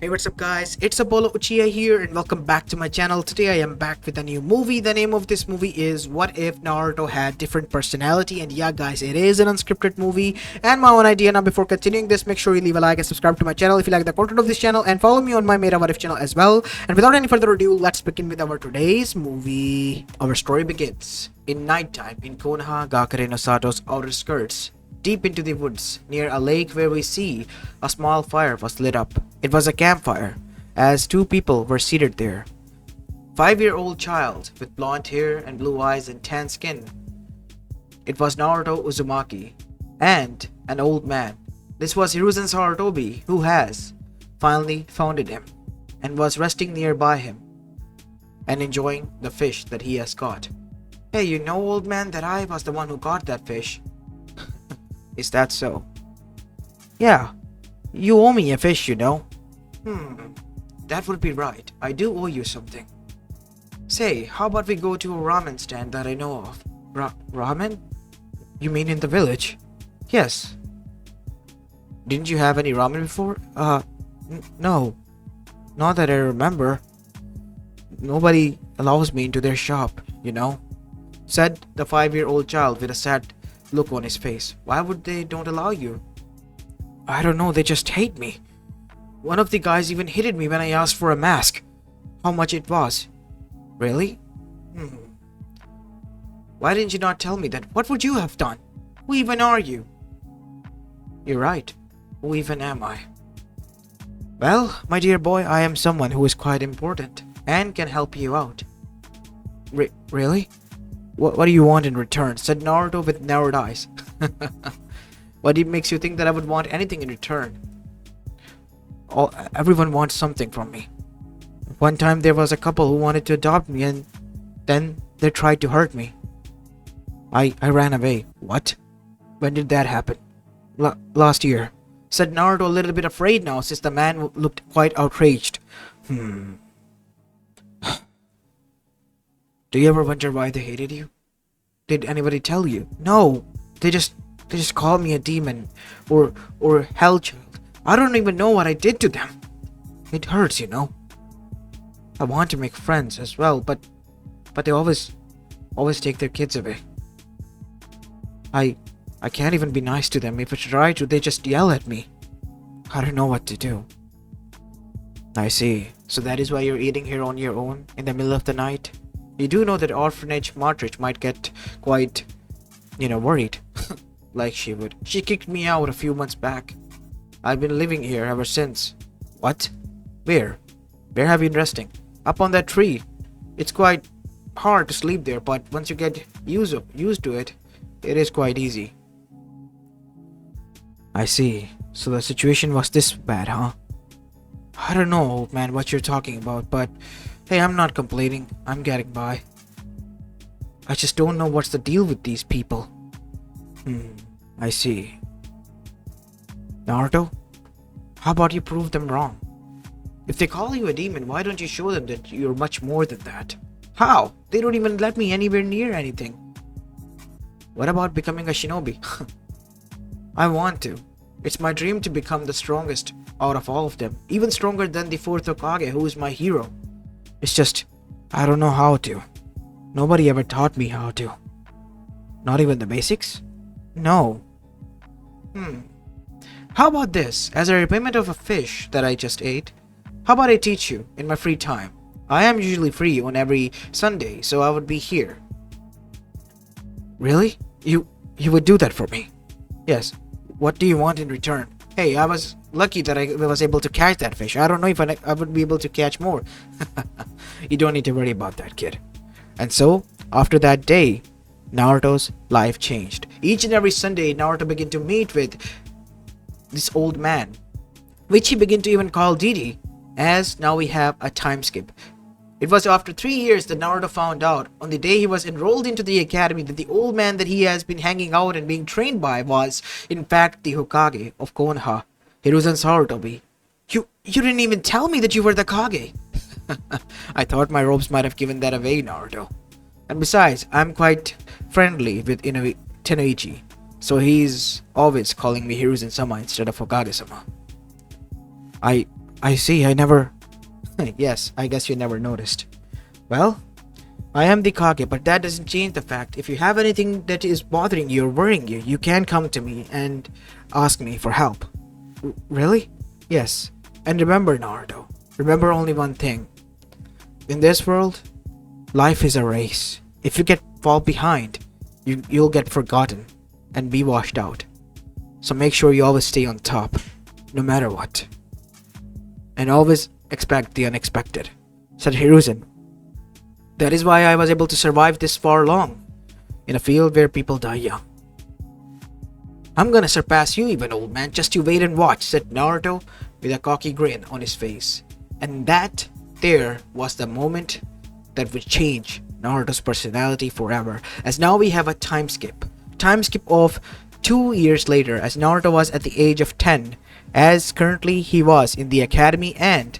Hey, what's up guys, it's Apollo Uchiha here and welcome back to my channel. Today I am back with a new movie. The name of this movie is What If Naruto Had Different Personality, and yeah guys, it is an unscripted movie and my own idea. Now before continuing this, make sure you leave a like and subscribe to my channel if you like the content of this channel, and follow me on my Meta What If channel as well. And without any further ado, let's begin with our today's movie. Our story begins in nighttime in Konoha Gakure no Sato's outer skirts. Deep into the woods, near a lake where we see a small fire was lit up. It was a campfire, as two people were seated there. 5-year-old child with blonde hair and blue eyes and tan skin. It was Naruto Uzumaki, and an old man. This was Hiruzen Sarutobi, who has finally founded him, and was resting nearby him, and enjoying the fish that he has caught. Hey, you know, old man, that I was the one who caught that fish. Is that so? Yeah, you owe me a fish, you know. That would be right. I do owe you something. Say, how about we go to a ramen stand that I know of? Ramen? You mean in the village? Yes. Didn't you have any ramen before? No. Not that I remember. Nobody allows me into their shop, you know, said the 5-year-old child with a sad look on his face. Why would they don't allow you? I don't know, they just hate me. One of the guys even hit me when I asked for a mask. How much it was? Really? Why didn't you not tell me that? What would you have done? Who even are you? You're right. Who even am I? Well, my dear boy, I am someone who is quite important and can help you out. Really? What do you want in return? Said Naruto with narrowed eyes. What makes you think that I would want anything in return? Everyone wants something from me. One time there was a couple who wanted to adopt me, and then they tried to hurt me. I ran away. What? When did that happen? Last year. Said Naruto, a little bit afraid now since the man looked quite outraged. Do you ever wonder why they hated you? Did anybody tell you? No, they just called me a demon or hell child. I don't even know what I did to them. It hurts, you know. I want to make friends as well, but they always take their kids away. I can't even be nice to them. If I try to, they just yell at me. I don't know what to do. I see. So that is why you're eating here on your own in the middle of the night? You do know that orphanage Martrich might get quite, worried. Like she would. She kicked me out a few months back. I've been living here ever since. What? Where? Where have you been resting? Up on that tree. It's quite hard to sleep there, but once you get used to it, it is quite easy. I see. So the situation was this bad, huh? I don't know, old man, what you're talking about, but hey, I'm not complaining. I'm getting by. I just don't know what's the deal with these people. I see. Naruto, how about you prove them wrong? If they call you a demon, why don't you show them that you're much more than that? How? They don't even let me anywhere near anything. What about becoming a shinobi? I want to. It's my dream to become the strongest out of all of them. Even stronger than the 4th Hokage, who is my hero. It's just, I don't know how to. Nobody ever taught me how to. Not even the basics? No. How about this? As a repayment of a fish that I just ate, how about I teach you in my free time? I am usually free on every Sunday, so I would be here. Really? You would do that for me? Yes. What do you want in return? Hey, I was lucky that I was able to catch that fish. I don't know if I would be able to catch more. You don't need to worry about that, kid. And so, after that day, Naruto's life changed. Each and every Sunday, Naruto began to meet with this old man, which he began to even call Didi, as now we have a time skip. It was after 3 years that Naruto found out, on the day he was enrolled into the academy, that the old man that he has been hanging out and being trained by was, in fact, the Hokage of Konoha, Hiruzen Sarutobi. You didn't even tell me that you were the Kage. I thought my robes might have given that away, Naruto. And besides, I'm quite friendly with Tenoichi, so he's always calling me Hiruzen-sama instead of Hokage-sama. I I see, I never... Yes, I guess you never noticed. Well, I am the Kage, but that doesn't change the fact. If you have anything that is bothering you or worrying you, you can come to me and ask me for help. Really? Yes. And remember, Naruto, remember only one thing. In this world, life is a race. If you fall behind, you'll get forgotten and be washed out. So make sure you always stay on top, no matter what. And always expect the unexpected, said Hiruzen. That is why I was able to survive this far long, in a field where people die young. I'm gonna surpass you even, old man, just you wait and watch, said Naruto with a cocky grin on his face. And that there was the moment that would change Naruto's personality forever, as now we have a time skip of 2 years later, as Naruto was at the age of 10, as currently he was in the academy, and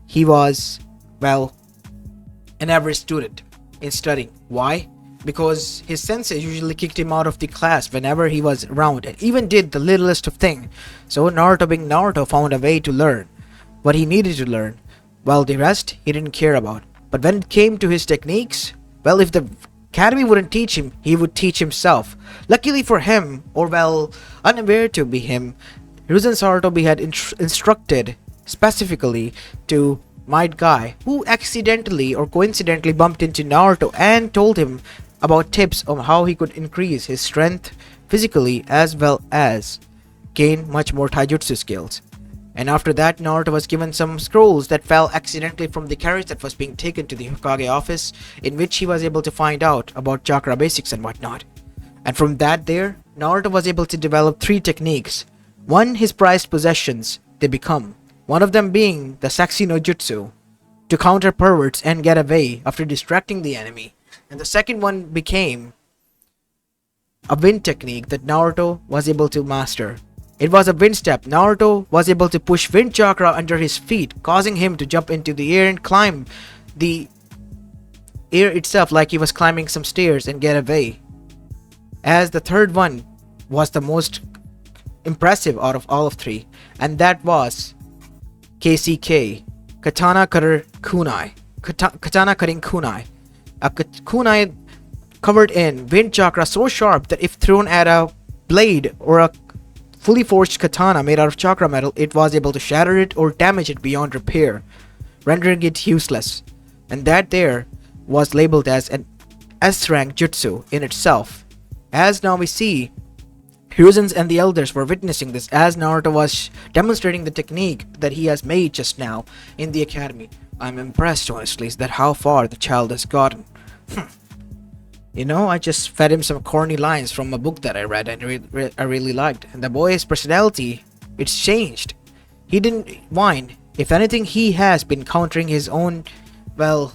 he was, well, an average student in studying. Why? Because his sensei usually kicked him out of the class whenever he was around, and even did the littlest of thing. So Naruto, being Naruto, found a way to learn what he needed to learn, while the rest he didn't care about. But when it came to his techniques, well, if the academy wouldn't teach him, he would teach himself. Luckily for him, or well, unaware to be him, Hiruzen Sarutobi had instructed specifically to Might Guy, who accidentally or coincidentally bumped into Naruto and told him about tips on how he could increase his strength physically as well as gain much more taijutsu skills. And after that, Naruto was given some scrolls that fell accidentally from the carriage that was being taken to the Hokage office, in which he was able to find out about chakra basics and whatnot. And from that there, Naruto was able to develop 3 techniques. One, his prized possessions, they become. One of them being the Saxi no Jutsu, to counter perverts and get away after distracting the enemy. And the second one became a wind technique that Naruto was able to master. It was a wind step. Naruto was able to push wind chakra under his feet, causing him to jump into the air and climb the air itself like he was climbing some stairs and get away. As the third one was the most impressive out of all of 3, and that was KCK, Katana Cutter Kunai. Katana Cutting Kunai. A kunai covered in wind chakra so sharp that if thrown at a blade or a fully forged katana made out of chakra metal, it was able to shatter it or damage it beyond repair, rendering it useless. And that there was labeled as an S-rank jutsu in itself. As now we see, Hiruzen's and the elders were witnessing this as Naruto was demonstrating the technique that he has made just now in the academy. I'm impressed, honestly, that how far the child has gotten. You know, I just fed him some corny lines from a book that I read and I really liked. And the boy's personality, it's changed. He didn't whine. If anything, he has been countering his own, well,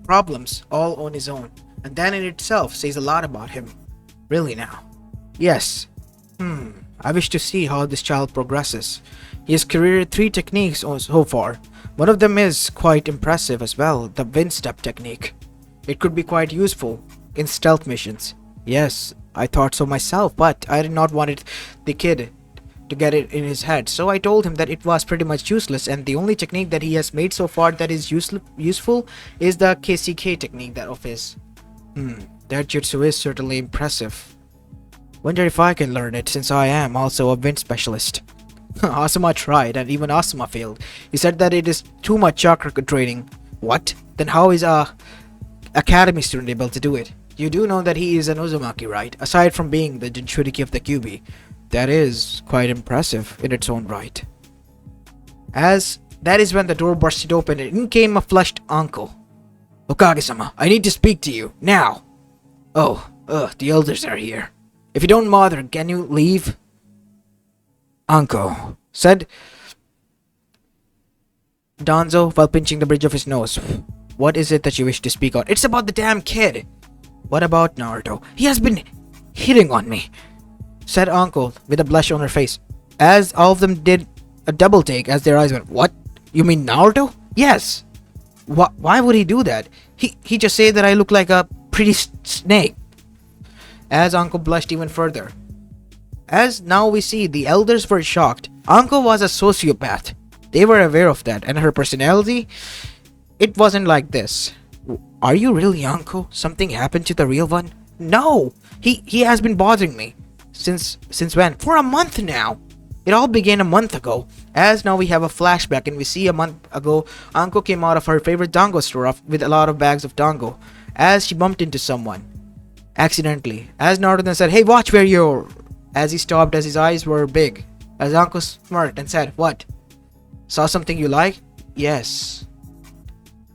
problems all on his own. And that in itself says a lot about him. Really now. Yes. I wish to see how this child progresses. He has careered 3 techniques so far. One of them is quite impressive as well, the wind step technique. It could be quite useful in stealth missions. Yes, I thought so myself, but I did not want the kid to get it in his head. So I told him that it was pretty much useless, and the only technique that he has made so far that is useful is the KCK technique that of his. That jutsu is certainly impressive. Wonder if I can learn it, since I am also a wind specialist. Asuma tried, and even Asuma failed. He said that it is too much chakra training. What? Then how is a academy student able to do it? You do know that he is an Uzumaki, right? Aside from being the Jinchuriki of the Kyuubi. That is quite impressive in its own right. As that is when the door bursted open and in came a flushed uncle. Okage-sama, I need to speak to you, now! Oh, the elders are here. If you don't bother, can you leave? Uncle, said Danzo while pinching the bridge of his nose. What is it that you wish to speak on? It's about the damn kid. What about Naruto? He has been hitting on me, said Uncle with a blush on her face. As all of them did a double take as their eyes went, what? You mean Naruto? Yes. Why would he do that? He just said that I look like a pretty snake. As Uncle blushed even further. As now we see, the elders were shocked. Uncle was a sociopath. They were aware of that, and her personality, it wasn't like this. Are you really Uncle? Something happened to the real one? No! He has been bothering me. Since when? For a month now! It all began a month ago. As now we have a flashback and we see a month ago, Anko came out of her favorite dango store with a lot of bags of dango. As she bumped into someone. Accidentally. As Naruto then said, "Hey, watch where you're..." As he stopped as his eyes were big. As Anko smirked and said, "What? Saw something you like?" "Yes."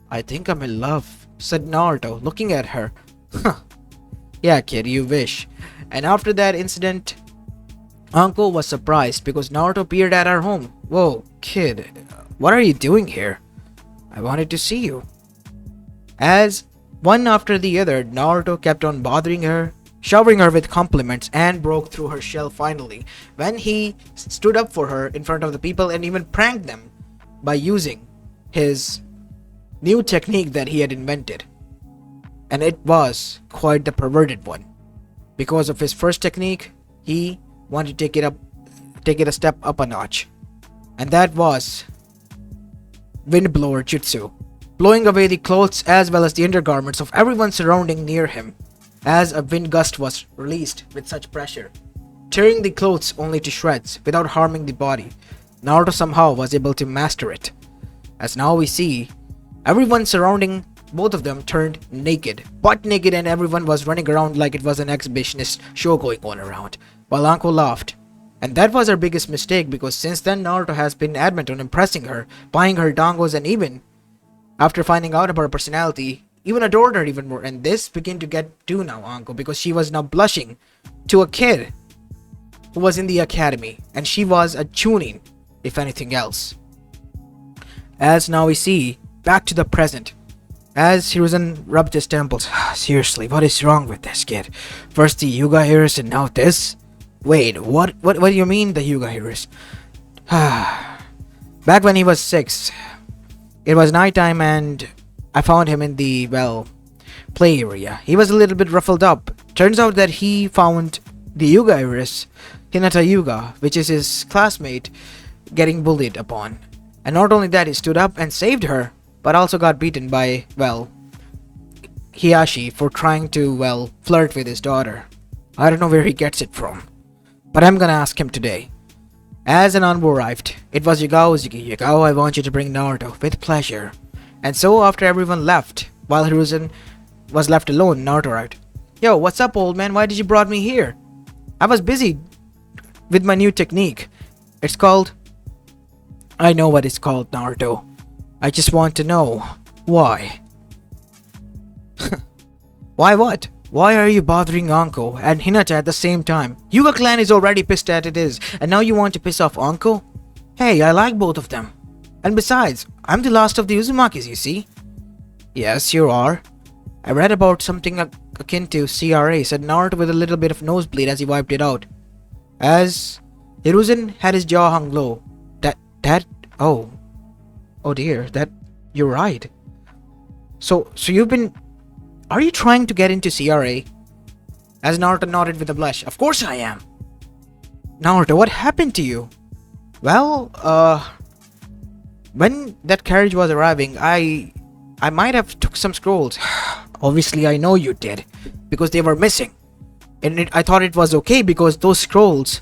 "I think I'm in love," said Naruto, looking at her. Huh. "Yeah, kid, you wish." And after that incident, Anko was surprised because Naruto appeared at her home. "Whoa, kid, what are you doing here?" "I wanted to see you." As one after the other, Naruto kept on bothering her, showering her with compliments, and broke through her shell finally when he stood up for her in front of the people and even pranked them by using his new technique that he had invented. And it was quite the perverted one. Because of his first technique, he wanted to take it a step up a notch. And that was Windblower Jutsu, blowing away the clothes as well as the undergarments of everyone surrounding near him, as a wind gust was released with such pressure, tearing the clothes only to shreds without harming the body. Naruto somehow was able to master it. As now we see, everyone surrounding both of them turned naked, butt naked, and everyone was running around like it was an exhibitionist show going on around, while Anko laughed. And that was her biggest mistake, because since then Naruto has been adamant on impressing her, buying her dongos, and even after finding out about her personality, even adored her even more. And this began to get to now Anko, because she was now blushing to a kid who was in the academy, and she was a Chunin, if anything else. As now we see, back to the present. As Hiruzen rubbed his temples. Seriously, what is wrong with this kid? First the Yuga Heroes and now this? Wait, what do you mean the Yuga Heroes? Back when he was 6, it was nighttime and I found him in the, well, play area. He was a little bit ruffled up. Turns out that he found the Yuga Heroes, Hinata Yuga, which is his classmate, getting bullied upon. And not only that, he stood up and saved her, but also got beaten by, well, Hiyashi for trying to, well, flirt with his daughter. I don't know where he gets it from, but I'm gonna ask him today. As an envoy arrived, it was Yugao. Yugao, I want you to bring Naruto. With pleasure. And so after everyone left, while Hiruzen was left alone, Naruto arrived. Yo, what's up, old man? Why did you brought me here? I was busy with my new technique. It's called... I know what it's called, Naruto. I just want to know why. Why what? Why are you bothering Anko and Hinata at the same time? Yuga clan is already pissed at it is, and now you want to piss off Anko? Hey, I like both of them. And besides, I'm the last of the Uzumakis, you see? Yes, you are. I read about something akin to CRA, said Naruto with a little bit of nosebleed as he wiped it out. As Hiruzen had his jaw hung low. Oh dear, you're right. So you've been... Are you trying to get into CRA? As Naruto nodded with a blush. Of course I am. Naruto, what happened to you? Well, when that carriage was arriving, I might have took some scrolls. Obviously I know you did, because they were missing. And I thought it was okay because those scrolls,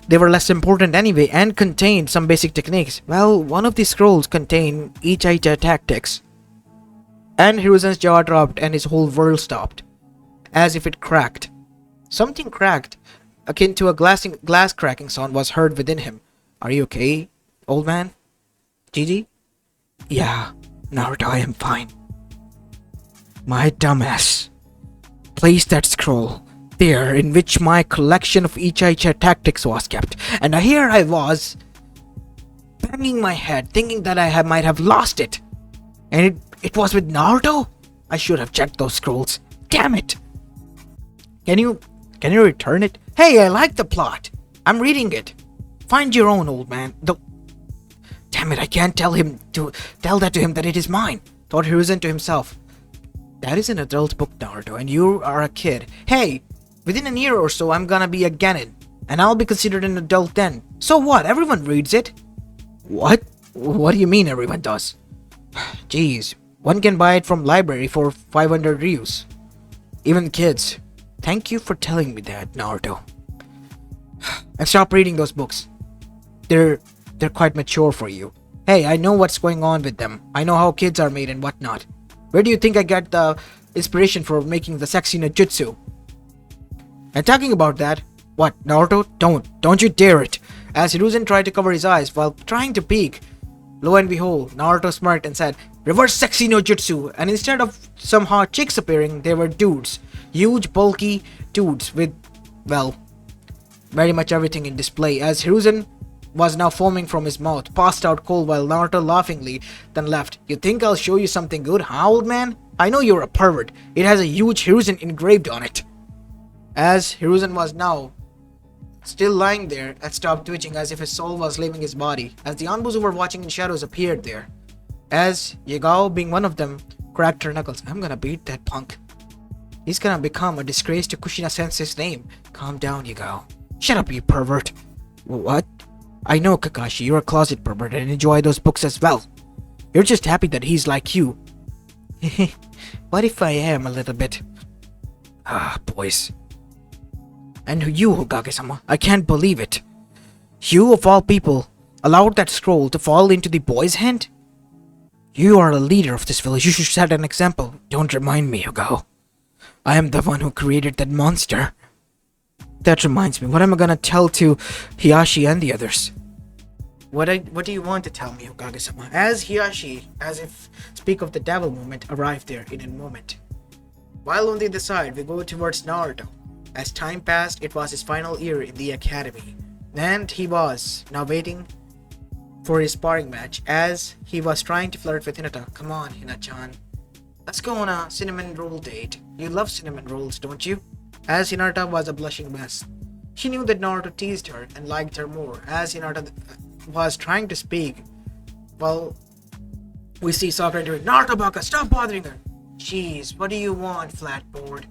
they were less important anyway and contained some basic techniques. Well, one of these scrolls contained Uchiha tactics. And Hiruzen's jaw dropped and his whole world stopped. As if it cracked. Something cracked, akin to a glass cracking sound was heard within him. Are you okay, old man? Gigi? Yeah, Naruto, I am fine. My dumbass placed that scroll there in which my collection of Uchiha tactics was kept, and here I was banging my head thinking that I might have lost it, and it was with Naruto? I should have checked those scrolls. Damn it! Can you return it? Hey, I like the plot. I'm reading it. Find your own, old man. Damn it, I can't tell that to him that it is mine, thought Hiruzen to himself. That is an adult book, Naruto, and you are a kid. Hey, within a year or so, I'm gonna be a genin, and I'll be considered an adult then. So what? Everyone reads it. What? What do you mean everyone does? Jeez, one can buy it from library for 500 ryus. Even kids. Thank you for telling me that, Naruto. And stop reading those books. They're quite mature for you. Hey, I know what's going on with them. I know how kids are made and whatnot. Where do you think I got the inspiration for making the sexy no jutsu? And talking about that, what, Naruto? Don't you dare it! As Hiruzen tried to cover his eyes while trying to peek, lo and behold, Naruto smirked and said, "Reverse sexy no jutsu!" And instead of some hot chicks appearing, they were dudes. Huge, bulky dudes with, well, very much everything in display, as Hiruzen was now foaming from his mouth, passed out cold while Naruto laughingly then left. "You think I'll show you something good, huh, old man? I know you're a pervert. It has a huge Hiruzen engraved on it." As Hiruzen was now still lying there and stopped twitching as if his soul was leaving his body, as the Anbus who were watching in shadows appeared there. As Yagao, being one of them, cracked her knuckles. "I'm gonna beat that punk. He's gonna become a disgrace to Kushina Sensei's name." "Calm down, Yagao." "Shut up, you pervert." "What? I know, Kakashi, you're a closet pervert and enjoy those books as well. You're just happy that he's like you." "What if I am a little bit?" "Ah, boys. And you, Hokage-sama, I can't believe it. You, of all people, allowed that scroll to fall into the boy's hand? You are the leader of this village. You should set an example. Don't remind me, Yagao. I am the one who created that monster." "That reminds me, what am I gonna tell to Hiyashi and the others?" What do you want to tell me, Hokage-sama? As Hiyashi, as if speak of the devil moment, arrived there in a moment. While on the other side, we go towards Naruto. As time passed, it was his final year in the academy, and he was now waiting for his sparring match, as he was trying to flirt with Hinata. "Come on, Hinata-chan. Let's go on a cinnamon roll date. You love cinnamon rolls, don't you?" As Hinata was a blushing mess. She knew that Naruto teased her and liked her more. As Hinata was trying to speak, well, we see Sakura doing, "Naruto Baka, stop bothering her." "Jeez, what do you want, flatboard?"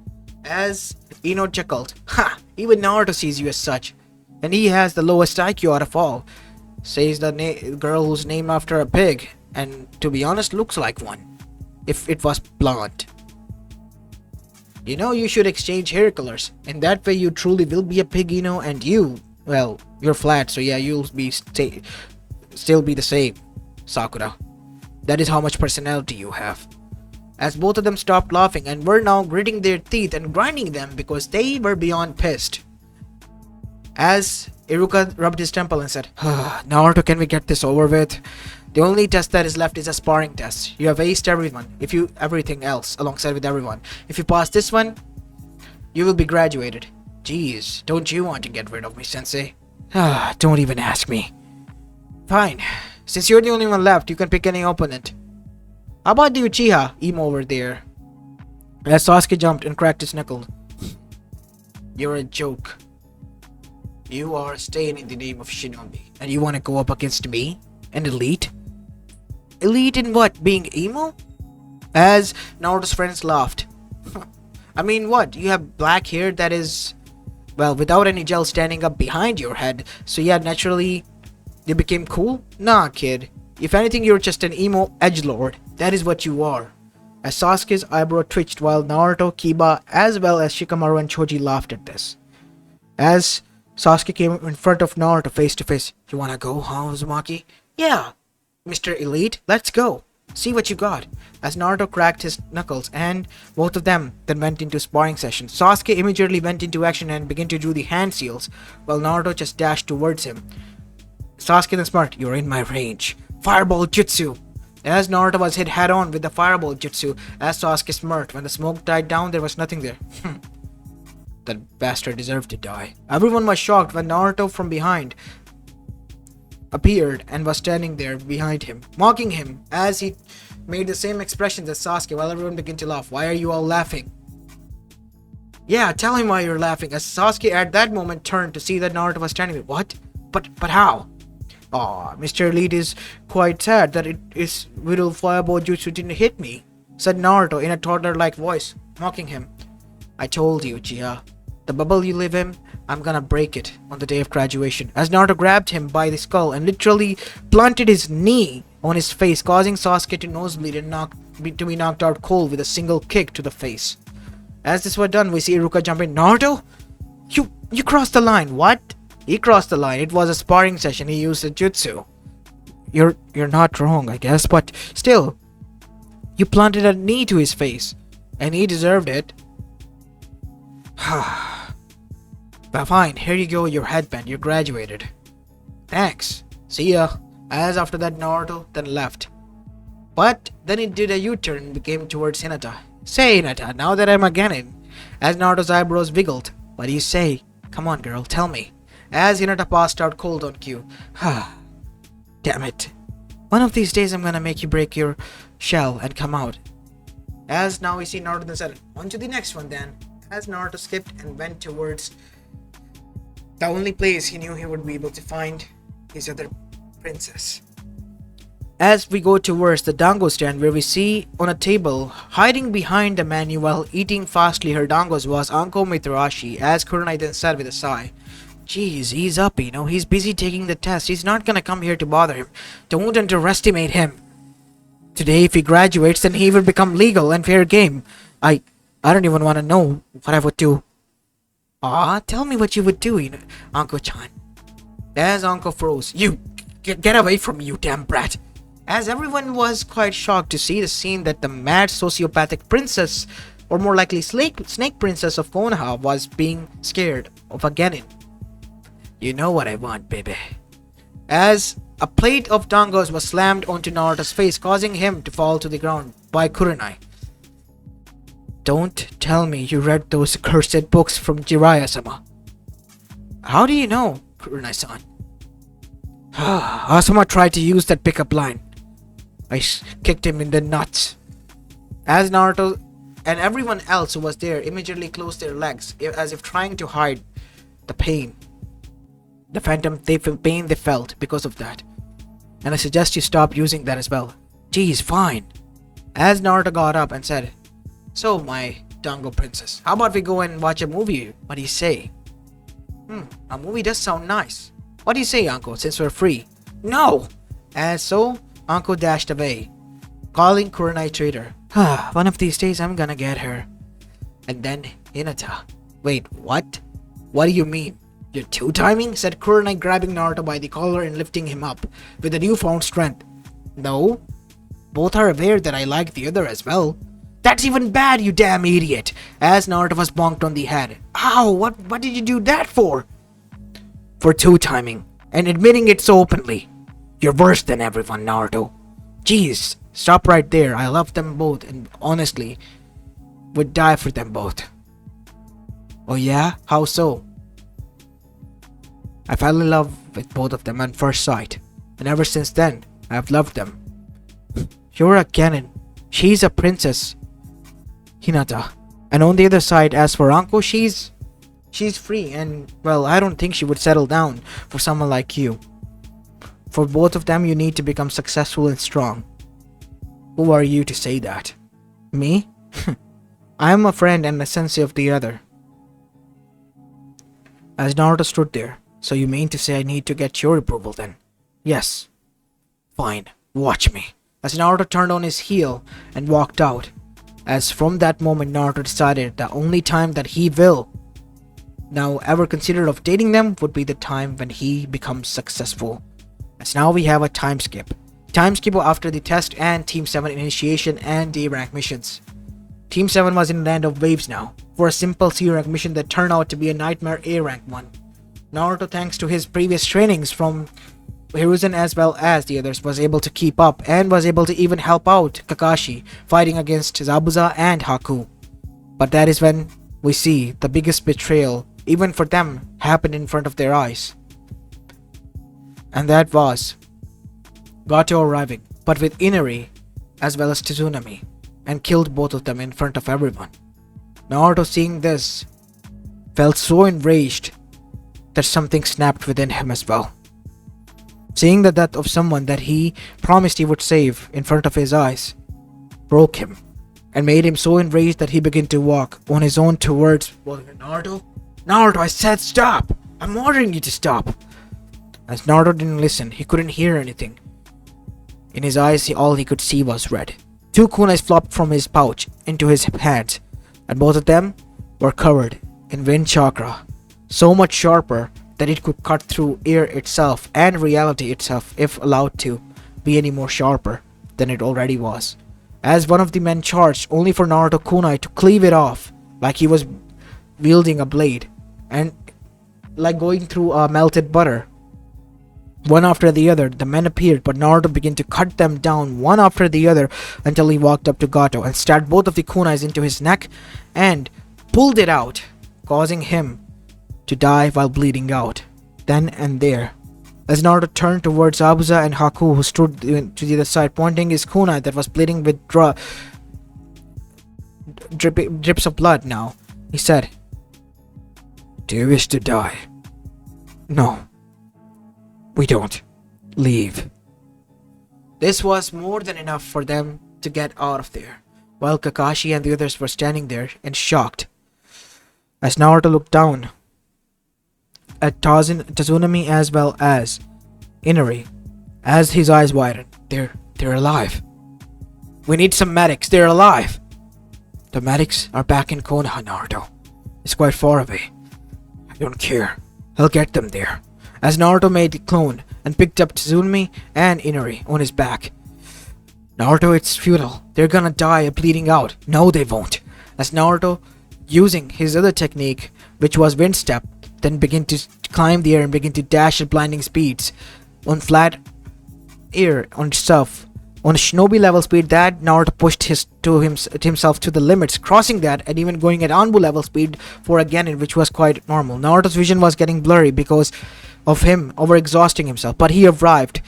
As Ino chuckled, "Ha! Even Naruto sees you as such. And he has the lowest IQ out of all. Says the girl who's named after a pig, and to be honest, looks like one. If it was blonde. You know, you should exchange hair colors. In that way, you truly will be a pig, and you, well, you're flat, so yeah, you'll be still be the same, Sakura. That is how much personality you have." As both of them stopped laughing and were now gritting their teeth and grinding them because they were beyond pissed. As Iruka rubbed his temple and said, "Naruto, can we get this over with? The only test that is left is a sparring test. You have aced everything else alongside with everyone. If you pass this one, you will be graduated." "Jeez, don't you want to get rid of me, sensei?" Don't even ask me." "Fine. Since you're the only one left, you can pick any opponent. How about the Uchiha, Emo over there?" As Sasuke jumped and cracked his knuckle. "You're a joke. You are a stain in the name of Shinobi. And you want to go up against me? An elite?" "Elite in what? Being emo?" As Naruto's friends laughed. "I mean, what? You have black hair that is, well, without any gel standing up behind your head. So yeah, naturally, you became cool? Nah, kid. If anything, you're just an emo edgelord. That is what you are." As Sasuke's eyebrow twitched while Naruto, Kiba, as well as Shikamaru and Choji laughed at this. As Sasuke came in front of Naruto face to face. "You wanna go, huh, Uzumaki?" "Yeah, Mr. Elite, let's go. See what you got." As Naruto cracked his knuckles and both of them then went into sparring session. Sasuke immediately went into action and began to do the hand seals while Naruto just dashed towards him. Sasuke then smirked, "You're in my range. Fireball Jutsu." As Naruto was hit head-on with the Fireball Jutsu, as Sasuke smirked. When the smoke died down, there was nothing there. That bastard deserved to die. Everyone was shocked when Naruto from behind appeared and was standing there behind him, mocking him as he made the same expressions as Sasuke while everyone began to laugh. "Why are you all laughing?" "Yeah, tell him why you're laughing." As Sasuke at that moment turned to see that Naruto was standing there. "What? But how?" "Aw, Mr. Elite is quite sad that his little fireball jutsu didn't hit me," said Naruto in a toddler-like voice, mocking him. "I told you, Uchiha. The bubble you live in, I'm gonna break it on the day of graduation. As Naruto grabbed him by the skull and literally planted his knee on his face, causing Sasuke to nosebleed and to be knocked out cold with a single kick to the face. As this was done, we see Iruka jump in. Naruto? You crossed the line. What? He crossed the line. It was a sparring session. He used a jutsu. You're not wrong, I guess, but still, you planted a knee to his face, and he deserved it. But fine, here you go, your headband. You graduated. Thanks. See ya. As after that, Naruto then left. But then he did a U-turn and came towards Hinata. Say, Hinata, now that I'm a Genin. As Naruto's eyebrows wiggled. What do you say? Come on, girl, tell me. As Hinata passed out cold on cue. Damn it. One of these days I'm gonna make you break your shell and come out. As now we see Naruto then said, on to the next one then. As Naruto skipped and went towards the only place he knew he would be able to find his other princess. As we go towards the dango stand, where we see on a table, hiding behind the menu while eating fastly her dangos, was Anko Mitarashi, as Kurenai then said with a sigh. Jeez, he's up, he's busy taking the test. He's not gonna come here to bother him. Don't underestimate him. Today, if he graduates, then he will become legal and fair game. I don't even want to know what I would do. Tell me what you would do, Anko-chan. As Anko froze. You, get away from me, you damn brat. As everyone was quite shocked to see the scene that the mad sociopathic princess, or more likely snake princess of Konoha, was being scared of a Genin. You know what I want, baby. As a plate of dangos was slammed onto Naruto's face, causing him to fall to the ground by Kurenai. Don't tell me you read those cursed books from Jiraiya-sama. How do you know, Kurenai-san? Asuma tried to use that pickup line. I kicked him in the nuts. As Naruto and everyone else who was there immediately closed their legs, as if trying to hide the pain. The phantom pain they felt because of that. And I suggest you stop using that as well. Geez, fine. As Naruto got up and said, so, my dango princess, how about we go and watch a movie? What do you say? A movie does sound nice. What do you say, Anko, since we're free? No! As so, Anko dashed away, calling Kurenai traitor. One of these days I'm gonna get her. And then Hinata. Wait, what? What do you mean? You're two-timing? Said Kurenai, grabbing Naruto by the collar and lifting him up with a newfound strength. No. Both are aware that I like the other as well. That's even bad, you damn idiot! As Naruto was bonked on the head. Ow, what did you do that for? For two-timing, and admitting it so openly. You're worse than everyone, Naruto. Jeez, stop right there. I love them both and honestly would die for them both. Oh yeah? How so? I fell in love with both of them at first sight, and ever since then, I've loved them. You're a Genin. She's a princess, Hinata. And on the other side, as for Anko, she's free, and well, I don't think she would settle down for someone like you. For both of them, you need to become successful and strong. Who are you to say that? Me? I am a friend and a sensei of the other. As Naruto stood there, so you mean to say I need to get your approval then? Yes. Fine, watch me. As Naruto turned on his heel and walked out. As from that moment, Naruto decided the only time that he will now ever consider of dating them would be the time when he becomes successful. As now we have a time skip. Time skip after the test and Team 7 initiation and D rank missions. Team 7 was in Land of Waves now, for a simple C rank mission that turned out to be a nightmare A rank one. Naruto, thanks to his previous trainings from Hiruzen as well as the others, was able to keep up and was able to even help out Kakashi fighting against Zabuza and Haku. But that is when we see the biggest betrayal, even for them, happen in front of their eyes. And that was Gato arriving, but with Inari as well as Tsunami, and killed both of them in front of everyone. Naruto, seeing this, felt so enraged that something snapped within him as well. Seeing the death of someone that he promised he would save in front of his eyes broke him and made him so enraged that he began to walk on his own towards Naruto. Naruto, I said stop! I'm ordering you to stop! As Naruto didn't listen, he couldn't hear anything. In his eyes, all he could see was red. Two kunais flopped from his pouch into his hands, and both of them were covered in wind chakra, so much sharper that it could cut through air itself and reality itself if allowed to be any more sharper than it already was. As one of the men charged, only for Naruto kunai to cleave it off like he was wielding a blade, and like going through melted butter. One after the other, the men appeared, but Naruto began to cut them down one after the other until he walked up to Gato and stabbed both of the kunais into his neck and pulled it out, causing him to die while bleeding out. Then and there. As Naruto turned towards Abusa and Haku, who stood to the other side, pointing his kunai that was bleeding with drips of blood now, he said, "Do you wish to die?" "No. We don't. Leave." This was more than enough for them to get out of there, while Kakashi and the others were standing there and shocked. As Naruto looked down at Tazunami as well as Inari, as his eyes widened, they're alive. "We need some medics. They're alive." "The medics are back in Konoha, Naruto. It's quite far away." "I don't care. I'll get them there." As Naruto made the clone and picked up Tazunami and Inari on his back. "Naruto, it's futile. They're gonna die bleeding out." "No, they won't." As Naruto, using his other technique, which was wind step, then began to climb the air and begin to dash at blinding speeds on flat air on itself. On a shinobi level speed, that Naruto pushed himself to the limits, crossing that and even going at Anbu level speed for a Genin, which was quite normal. Naruto's vision was getting blurry because of him overexhausting himself, but he arrived,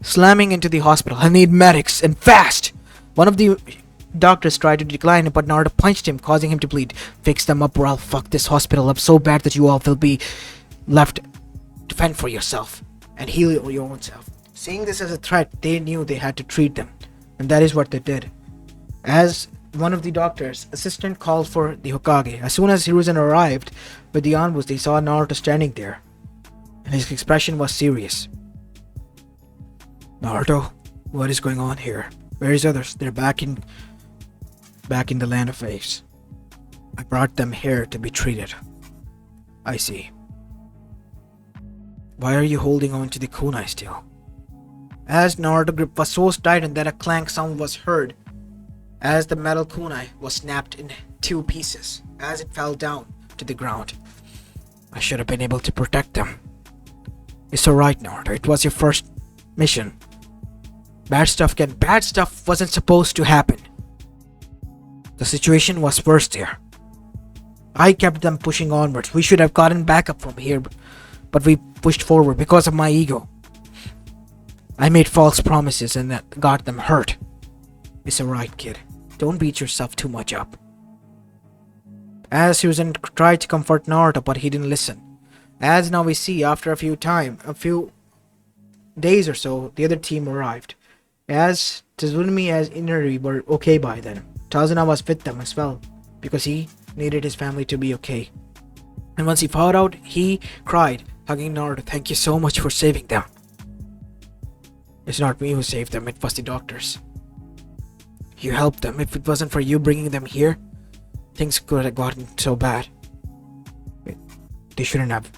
slamming into the hospital. "I need medics, and fast!" One of the doctors tried to decline it, but Naruto punched him, causing him to bleed. "Fix them up or I'll fuck this hospital up so bad that you all will be left to fend for yourself and heal your own self." Seeing this as a threat, they knew they had to treat them, and that is what they did. As one of the doctor's assistant called for the Hokage, as soon as Hiruzen arrived with the Anbus, they saw Naruto standing there, and his expression was serious. "Naruto, what is going on here? Where is others? They're back in the land of apes. I brought them here to be treated." "I see. Why are you holding on to the kunai still?" As Naruto's grip was so tightened that a clank sound was heard as the metal kunai was snapped in two pieces as it fell down to the ground. "I should have been able to protect them." "It's alright, Naruto. It was your first mission. Bad stuff wasn't supposed to happen. The situation was worse there. I kept them pushing onwards. We should have gotten backup from here, but we pushed forward because of my ego. I made false promises and that got them hurt. It's alright, kid. Don't beat yourself too much up." As Hiruzen tried to comfort Naruto, but he didn't listen. As now we see, after a few days or so, the other team arrived. As Tazunami and Inari were okay by then. Tazuna was with them as well, because he needed his family to be okay. And once he found out, he cried, hugging Naruto, "Thank you so much for saving them." "It's not me who saved them, it was the doctors. You helped them. If it wasn't for you bringing them here, things could have gotten so bad. They shouldn't have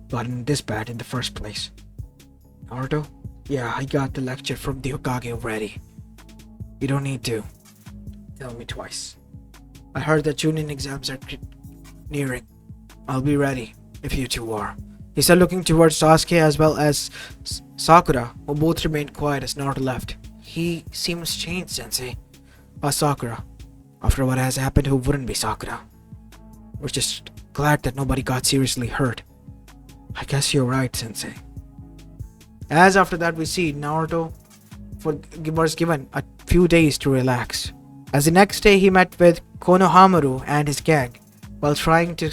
gotten this bad in the first place." "Naruto, yeah, I got the lecture from the Hokage already. You don't need to tell me twice. I heard that Chunin exams are nearing. I'll be ready if you two are," he said, looking towards Sasuke as well as Sakura, who both remained quiet as Naruto left. "He seems changed, Sensei," asked Sakura. "After what has happened, who wouldn't be, Sakura? We're just glad that nobody got seriously hurt." "I guess you're right, Sensei." As after that we see Naruto was given a few days to relax. As the next day he met with Konohamaru and his gang while trying to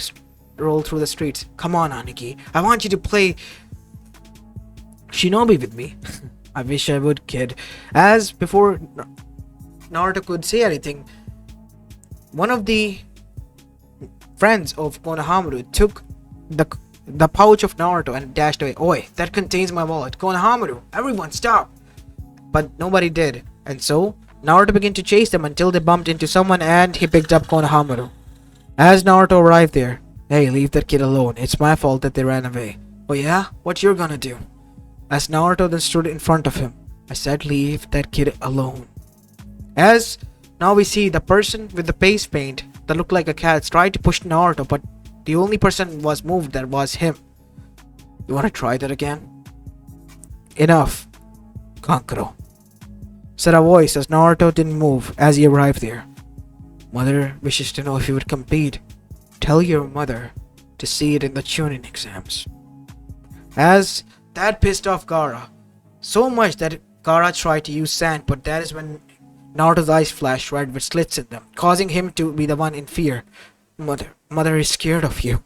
roll through the streets. "Come on, Aniki, I want you to play Shinobi with me." "I wish I would, kid." As before Naruto could say anything, one of the friends of Konohamaru took the the pouch of Naruto and dashed away. Oi, that contains my wallet. Konohamaru, everyone stop! But nobody did, and so Naruto began to chase them until they bumped into someone and he picked up Konohamaru. As Naruto arrived there, hey, leave that kid alone. It's my fault that they ran away. Oh yeah? What you're gonna do? As Naruto then stood in front of him, I said leave that kid alone. As now we see the person with the face paint that looked like a cat tried to push Naruto, but the only person was moved that was him. You wanna try that again? Enough, Kankuro, said a voice as Naruto didn't move as he arrived there. Mother wishes to know if you would compete. Tell your mother to see it in the Chunin exams. As that pissed off Gaara so much that Gaara tried to use sand, but that is when Naruto's eyes flashed red with slits in them, causing him to be the one in fear. Mother is scared of you.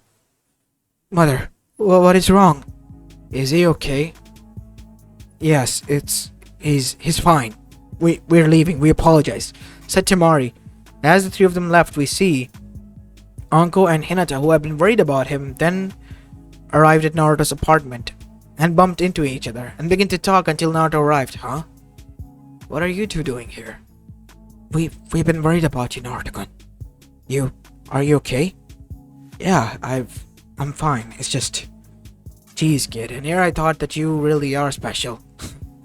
Mother, what is wrong? Is he okay? Yes, he's fine. We're leaving. We apologize, said Temari. As the three of them left, we see Anko and Hinata, who have been worried about him, then arrived at Naruto's apartment and bumped into each other and began to talk until Naruto arrived. Huh? What are you two doing here? We've been worried about you, Naruto-kun. Are you okay? Yeah, I'm fine. It's just, geez, kid. And here I thought that you really are special.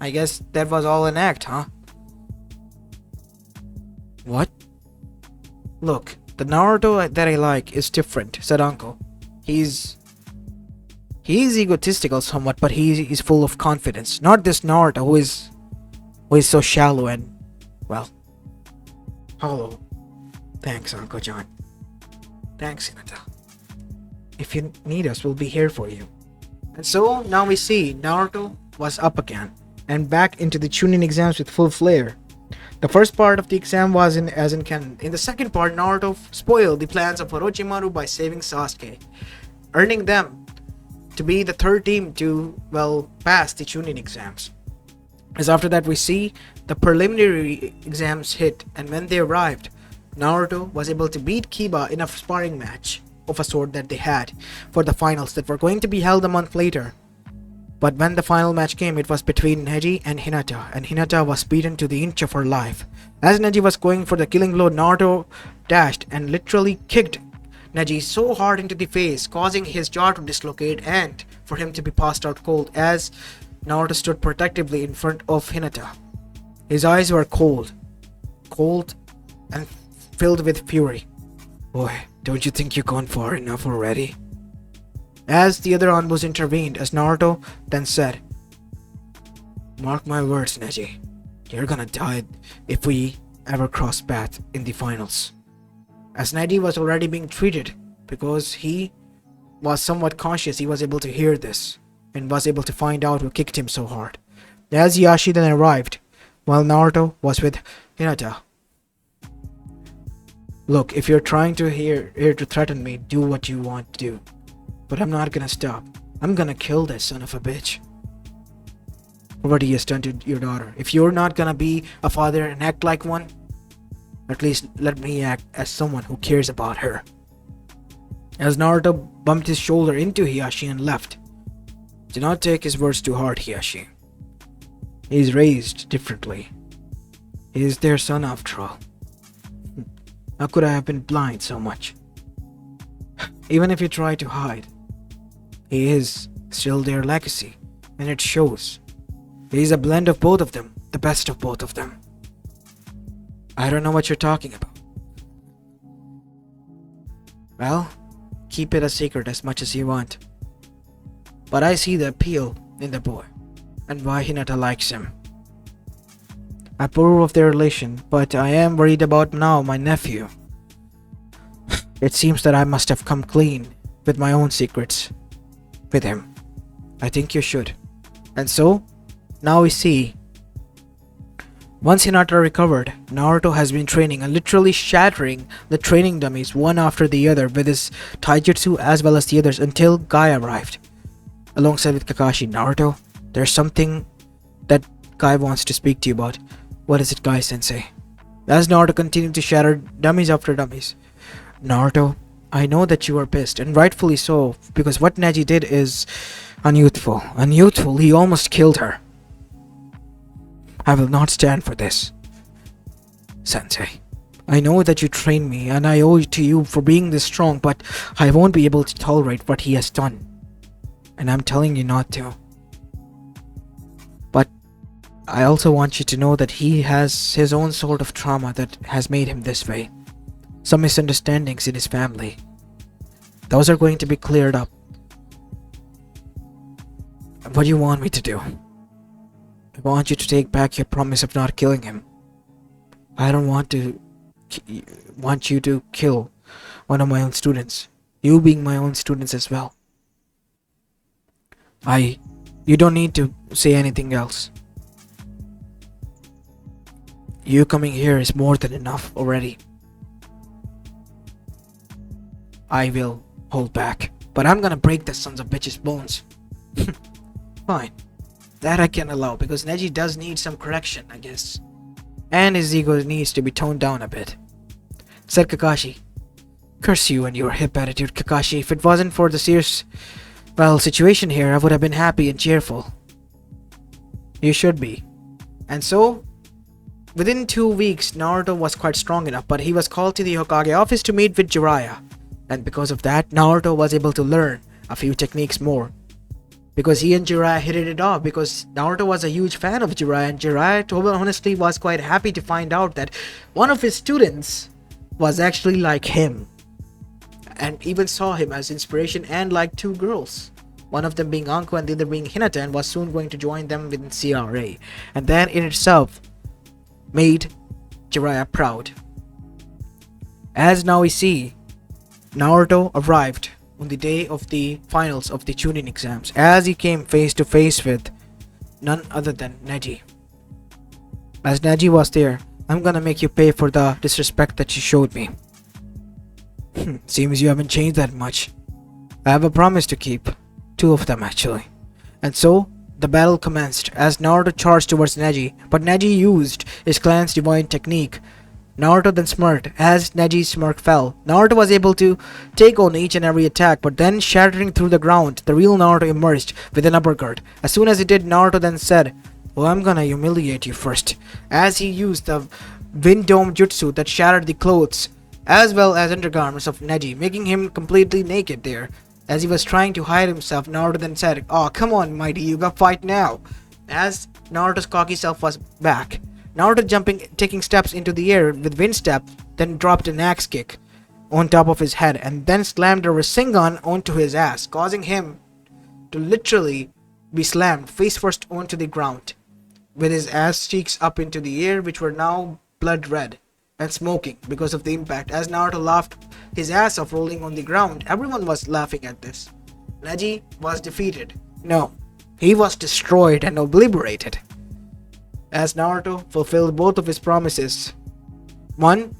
I guess that was all an act, huh? What? Look, the Naruto that I like is different, said Uncle. He's egotistical somewhat, but he's full of confidence. Not this Naruto who is so shallow and, well, hollow. Thanks, Uncle John. Thanks, Hinata. If you need us, we'll be here for you. And so, now we see Naruto was up again, and back into the Chunin exams with full flair. The first part of the exam was as in canon. In the second part, Naruto spoiled the plans of Orochimaru by saving Sasuke, earning them to be the third team to, well, pass the Chunin exams. As after that we see the preliminary exams hit, and when they arrived, Naruto was able to beat Kiba in a sparring match of a sort that they had for the finals that were going to be held a month later. But when the final match came, it was between Neji and Hinata, and Hinata was beaten to the inch of her life. As Neji was going for the killing blow, Naruto dashed and literally kicked Neji so hard into the face, causing his jaw to dislocate and for him to be passed out cold as Naruto stood protectively in front of Hinata. His eyes were cold and filled with fury. Boy, don't you think you've gone far enough already? As the other Anbus intervened, as Naruto then said, mark my words, Neji. You're gonna die if we ever cross paths in the finals. As Neji was already being treated because he was somewhat conscious, he was able to hear this and was able to find out who kicked him so hard. As Yashi then arrived, while Naruto was with Hinata. Look, if you're trying to here to threaten me, do what you want to do. But I'm not gonna stop. I'm gonna kill that son of a bitch for what he has done to your daughter. If you're not gonna be a father and act like one, at least let me act as someone who cares about her. As Naruto bumped his shoulder into Hiyashi and left. Do not take his words too hard, Hiyashi. He is raised differently. He is their son after all. How could I have been blind so much? Even if you try to hide, he is still their legacy, and it shows. He is a blend of both of them, the best of both of them. I don't know what you're talking about. Well, keep it a secret as much as you want. But I see the appeal in the boy, and why Hinata likes him. I approve of their relation, but I am worried about now my nephew. It seems that I must have come clean with my own secrets with him. I think you should. And so, now we see. Once Hinata recovered, Naruto has been training and literally shattering the training dummies one after the other with his taijutsu as well as the others until Guy arrived. Alongside with Kakashi. Naruto, there's something that Guy wants to speak to you about. What is it, Guy-sensei? As Naruto continued to shatter dummies after dummies. Naruto, I know that you are pissed, and rightfully so, because what Neji did is unyouthful. Unyouthful, he almost killed her. I will not stand for this, Sensei. I know that you trained me, and I owe it to you for being this strong, but I won't be able to tolerate what he has done. And I'm telling you not to. But I also want you to know that he has his own sort of trauma that has made him this way. Some misunderstandings in his family. Those are going to be cleared up. What do you want me to do? I want you to take back your promise of not killing him. I don't want you to kill one of my own students. You being my own students as well. You don't need to say anything else. You coming here is more than enough already. I will hold back, but I'm gonna break the sons of bitches' bones. Fine. That I can allow, because Neji does need some correction, I guess. And his ego needs to be toned down a bit. Said Kakashi. Curse you and your hip attitude, Kakashi. If it wasn't for the serious, situation here, I would have been happy and cheerful. You should be. And so, within 2 weeks, Naruto was quite strong enough, but he was called to the Hokage office to meet with Jiraiya. And because of that, Naruto was able to learn a few techniques more. Because he and Jiraiya hit it off, because Naruto was a huge fan of Jiraiya, and Jiraiya, to be honestly, was quite happy to find out that one of his students was actually like him. And even saw him as inspiration and like two girls. One of them being Anko and the other being Hinata, and was soon going to join them within CRA. And that in itself made Jiraiya proud. As now we see, Naruto arrived on the day of the finals of the Chunin exams, as he came face to face with none other than Neji. As Neji was there, I'm gonna make you pay for the disrespect that you showed me. Seems you haven't changed that much. I have a promise to keep. 2 of them actually. And so, the battle commenced as Naruto charged towards Neji, but Neji used his clan's divine technique. Naruto then smirked. As Neji's smirk fell, Naruto was able to take on each and every attack, but then shattering through the ground, the real Naruto emerged with an uppercut. As soon as he did, Naruto then said, "Well, I'm gonna humiliate you first," as he used the wind dome jutsu that shattered the clothes as well as undergarments of Neji, making him completely naked there. As he was trying to hide himself, Naruto then said, "Oh, come on, mighty, you gotta fight now." As Naruto's cocky self was back, Naruto taking steps into the air with wind step, then dropped an axe kick on top of his head and then slammed a Rasengan onto his ass, causing him to literally be slammed face first onto the ground, with his ass cheeks up into the air, which were now blood red and smoking because of the impact. As Naruto laughed his ass off rolling on the ground, everyone was laughing at this. Neji was defeated. No, he was destroyed and obliterated. As Naruto fulfilled both of his promises. 1.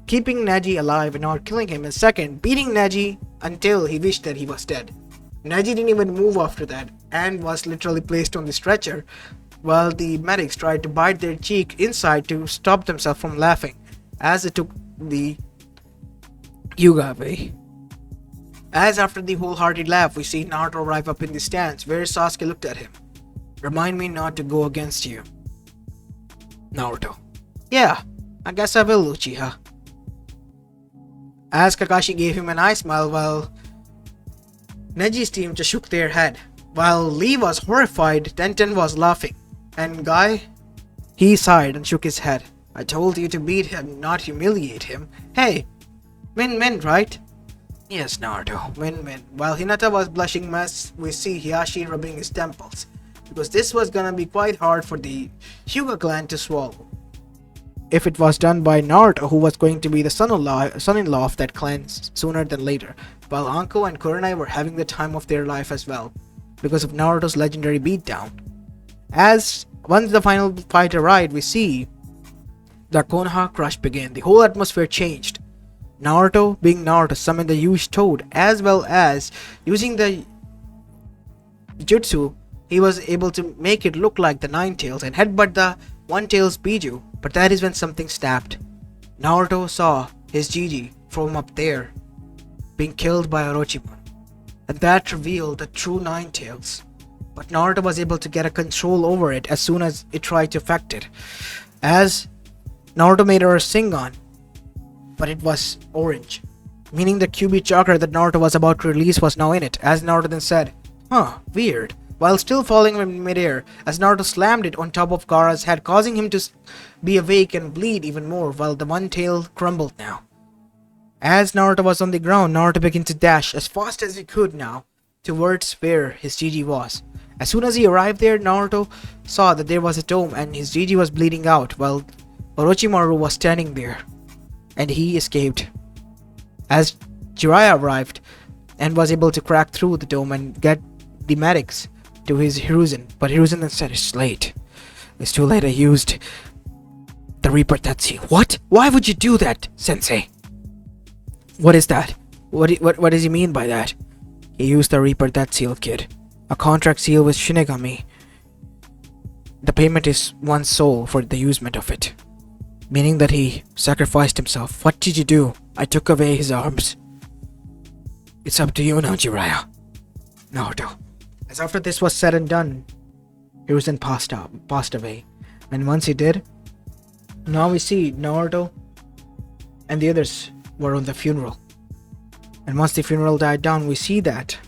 Keeping Neji alive and not killing him, and 2nd, beating Neji until he wished that he was dead. Neji didn't even move after that and was literally placed on the stretcher, while the medics tried to bite their cheek inside to stop themselves from laughing as they took the Hyuga away. As after the wholehearted laugh, we see Naruto arrive up in the stands where Sasuke looked at him. "Remind me not to go against you." Naruto: "Yeah, I guess I will, Uchiha." As Kakashi gave him an eye smile, while Neji's team just shook their head. While Lee was horrified, Tenten was laughing. And Guy? He sighed and shook his head. "I told you to beat him, not humiliate him. Hey, win-win, right?" "Yes, Naruto, win-win." While Hinata was blushing mess, we see Hiyashi rubbing his temples, because this was gonna be quite hard for the Hyuga clan to swallow. If it was done by Naruto, who was going to be the son-in-law of that clan sooner than later, while Anko and Kurenai were having the time of their life as well, because of Naruto's legendary beatdown. As once the final fight arrived, we see the Konoha crush begin. The whole atmosphere changed. Naruto, being Naruto, summoned the huge toad, as well as using the jutsu, he was able to make it look like the Nine Tails and headbutt the One Tails Biju. But that is when something snapped. Naruto saw his Gigi from up there, being killed by Orochimaru. And that revealed the true Nine Tails. But Naruto was able to get a control over it as soon as it tried to affect it. As Naruto made a Rasengan, but it was orange, meaning the QB chakra that Naruto was about to release was now in it. As Naruto then said, "Huh, weird," while still falling in midair, as Naruto slammed it on top of Gaara's head, causing him to be awake and bleed even more, while the one tail crumbled now. As Naruto was on the ground, Naruto began to dash as fast as he could now towards where his Gigi was. As soon as he arrived there, Naruto saw that there was a dome and his Gigi was bleeding out while Orochimaru was standing there, and he escaped. As Jiraiya arrived and was able to crack through the dome and get the medics to his Hiruzen, but Hiruzen then said, "It's late. It's too late. I used the Reaper Death Seal." "What? Why would you do that, Sensei?" "What is that? What does he mean by that?" "He used the Reaper Death Seal, kid. A contract seal with Shinigami. The payment is one soul for the usement of it. Meaning that he sacrificed himself. What did you do?" "I took away his arms." "It's up to you now, Jiraiya." "Naruto." As after this was said and done, Hiruzen passed away. And once he did, now we see Naruto and the others were on the funeral. And once the funeral died down, we see that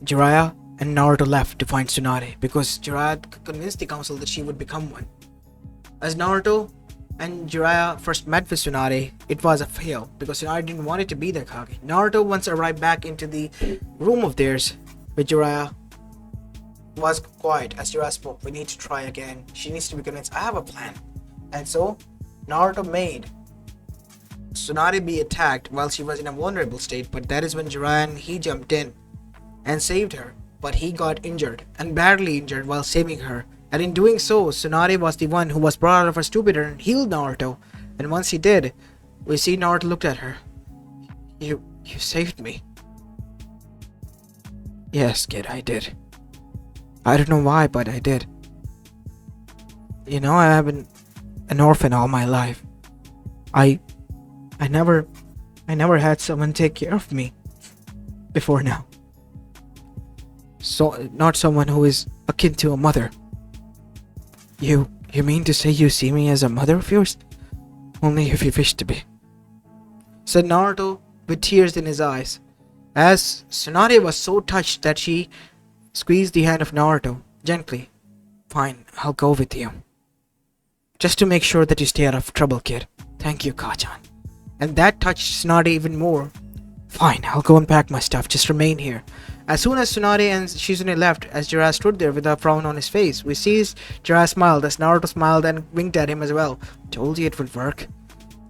Jiraiya and Naruto left to find Tsunade because Jiraiya convinced the council that she would become one. As Naruto and Jiraiya first met with Tsunade, it was a fail because Tsunade didn't want it to be the Kage. Naruto once arrived back into the room of theirs with Jiraiya was quiet. As Jiraiya spoke, "We need to try again. She needs to be convinced. I have a plan." And so Naruto made Tsunade be attacked while she was in a vulnerable state, but that is when Jiraiya and he jumped in and saved her. But he got injured and badly injured while saving her. And in doing so, Tsunade was the one who was brought out of her stupor and healed Naruto. And once he did, we see Naruto looked at her. You saved me." "Yes, kid, I did. I don't know why, but I did. You know, I have been an orphan all my life. I never had someone take care of me before now. So, not someone who is akin to a mother." You mean to say you see me as a mother of yours?" "Only if you wish to be," said Naruto with tears in his eyes. As Tsunade was so touched that she squeezed the hand of Naruto gently. "Fine, I'll go with you. Just to make sure that you stay out of trouble, kid. Thank you, Kachan." And that touched Tsunade even more. "Fine, I'll go and pack my stuff. Just remain here." As soon as Tsunade and Shizune left, as Jiraiya stood there with a frown on his face, we see Jiraiya smiled as Naruto smiled and winked at him as well. "Told you it would work.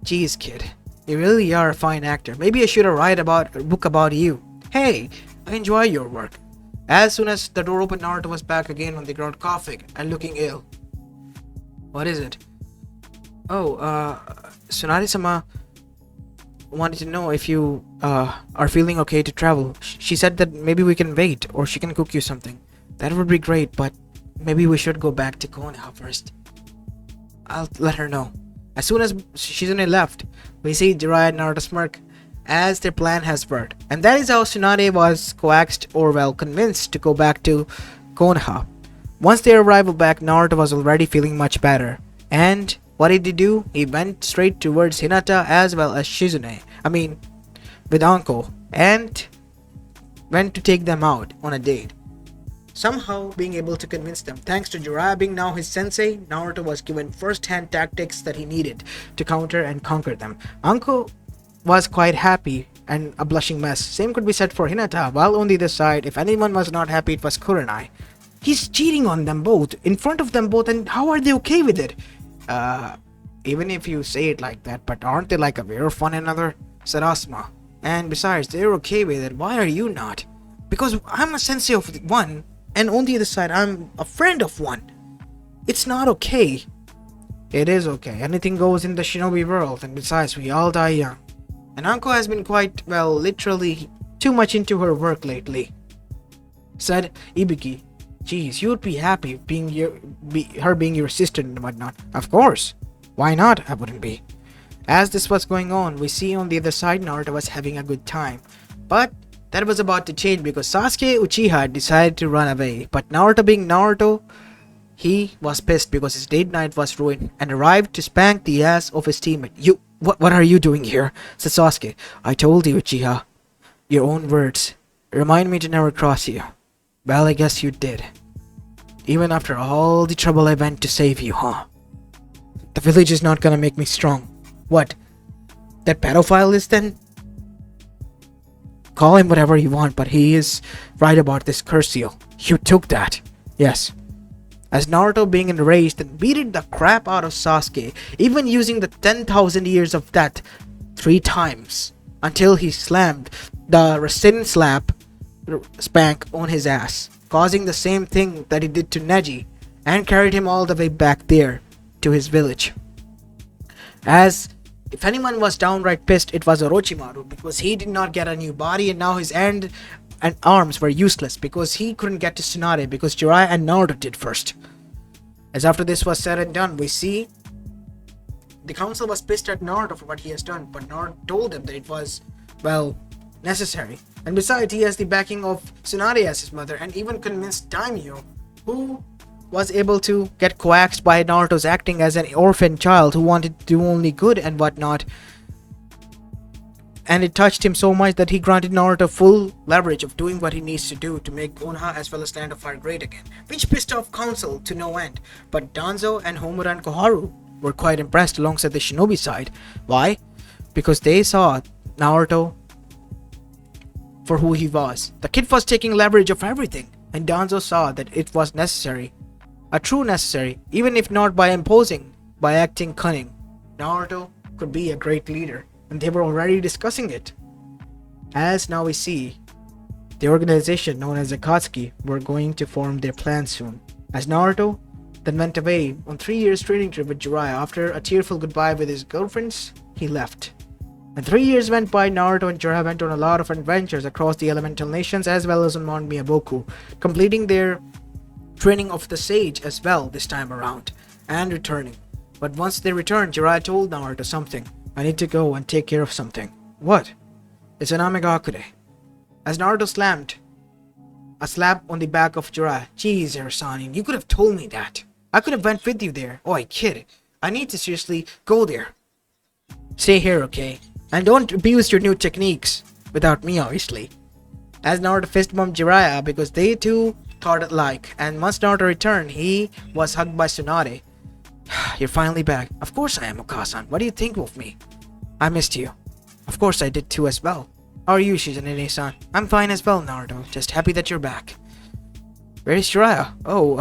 Jeez, kid. You really are a fine actor. Maybe I should write a book about you. Hey, I enjoy your work." As soon as the door opened, Naruto was back again on the ground coughing and looking ill. "What is it?" "Oh, Tsunade-sama wanted to know if you are feeling okay to travel. She said that maybe we can wait or she can cook you something. That would be great, but maybe we should go back to Konoha first." "I'll let her know." As soon as Shizune left, we see Jiraiya and Naruto smirk as their plan has worked. And that is how Tsunade was coaxed or convinced to go back to Konoha. Once their arrival back, Naruto was already feeling much better. And what did he do? He went straight towards Hinata as well as Shizune. With Anko, and went to take them out on a date. Somehow being able to convince them. Thanks to Jiraiya being now his sensei, Naruto was given first-hand tactics that he needed to counter and conquer them. Anko was quite happy and a blushing mess. Same could be said for Hinata, while on the other side, if anyone was not happy, it was Kurenai. He's cheating on them both, in front of them both, and how are they okay with it? Even if you say it like that, but aren't they like aware of one another? Said Asuma. And besides, they're okay with it. Why are you not? Because I'm a sensei of one, and on the other side, I'm a friend of one. It's not okay. It is okay. Anything goes in the shinobi world, and besides, we all die young. And Anko has been quite, literally too much into her work lately. Said Ibiki. Geez, you'd be happy her being your sister and whatnot. Of course. Why not? I wouldn't be. As this was going on, we see on the other side Naruto was having a good time. But that was about to change because Sasuke Uchiha decided to run away. But Naruto being Naruto, he was pissed because his date night was ruined and arrived to spank the ass of his teammate. What are you doing here? Said Sasuke. I told you, Uchiha. Your own words. Remind me to never cross you. Well, I guess you did. Even after all the trouble I went to save you, huh? The village is not gonna make me strong. What? That pedophile is then? Call him whatever you want, but he is right about this curse seal. You took that. Yes. As Naruto being enraged and beating the crap out of Sasuke, even using the 10,000 years of death 3 times, until he slammed the Rasen spank on his ass, causing the same thing that he did to Neji, and carried him all the way back there to his village. As if anyone was downright pissed, it was Orochimaru, because he did not get a new body and now his hand and arms were useless because he couldn't get to Tsunade because Jiraiya and Naruto did first. As after this was said and done, we see the council was pissed at Naruto for what he has done, but Naruto told them that it was, well, necessary. And besides, he has the backing of Tsunade as his mother and even convinced Daimyo, who was able to get coaxed by Naruto's acting as an orphan child who wanted to do only good and whatnot. And it touched him so much that he granted Naruto full leverage of doing what he needs to do to make Konoha as well as Land of Fire great again, which pissed off Council to no end. But Danzo and Homura and Koharu were quite impressed alongside the shinobi side. Why? Because they saw Naruto for who he was. The kid was taking leverage of everything, and Danzo saw that it was necessary. A true necessary, even if not by imposing, by acting cunning. Naruto could be a great leader, and they were already discussing it. As now we see, the organization known as Akatsuki were going to form their plan soon. As Naruto then went away on 3 years training trip with Jiraiya after a tearful goodbye with his girlfriends, he left. And 3 years went by. Naruto and Jiraiya went on a lot of adventures across the elemental nations as well as on Mount Miyaboku, completing their training of the sage as well this time around, and returning. But once they returned, Jiraiya told Naruto something. I need to go and take care of something. What? It's an Amegakure. As Naruto slammed a slap on the back of Jiraiya. Jeez, Erasanin, you could have told me that. I could have went with you there. Oh, I kid. I need to seriously go there. Stay here, okay? And don't abuse your new techniques. Without me, obviously. As Naruto fist bumped Jiraiya because they too thought alike. And once Naruto returned, he was hugged by Tsunade. You're finally back. Of course I am, Okasan. What do you think of me? I missed you. Of course I did too as well. How are you, Shizunere-san? I'm fine as well, Naruto. Just happy that you're back. Where is Jiraiya? Oh,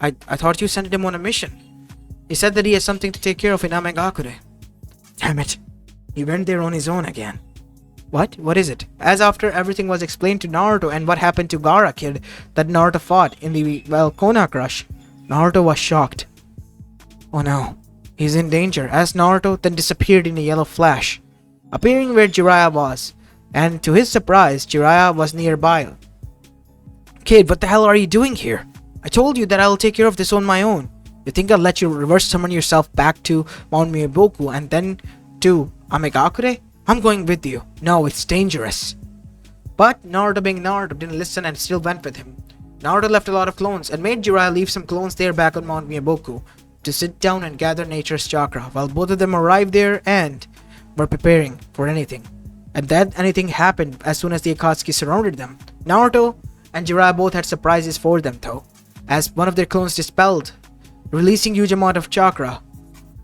I thought you sent him on a mission. He said that he has something to take care of in Amegakure. Damn it. He went there on his own again. What? What is it? As after everything was explained to Naruto and what happened to Gaara kid that Naruto fought in the, well, Konoha crush, Naruto was shocked. Oh no. He's in danger, as Naruto then disappeared in a yellow flash, appearing where Jiraiya was. And to his surprise, Jiraiya was nearby. Kid, what the hell are you doing here? I told you that I'll take care of this on my own. You think I'll let you reverse summon yourself back to Mount Miyaboku and then to Amegakure? I'm going with you. No, it's dangerous. But Naruto being Naruto didn't listen and still went with him. Naruto left a lot of clones and made Jiraiya leave some clones there back on Mount Miyaboku to sit down and gather nature's chakra while both of them arrived there and were preparing for anything. And that anything happened as soon as the Akatsuki surrounded them. Naruto and Jiraiya both had surprises for them though, as one of their clones dispelled, releasing huge amount of chakra.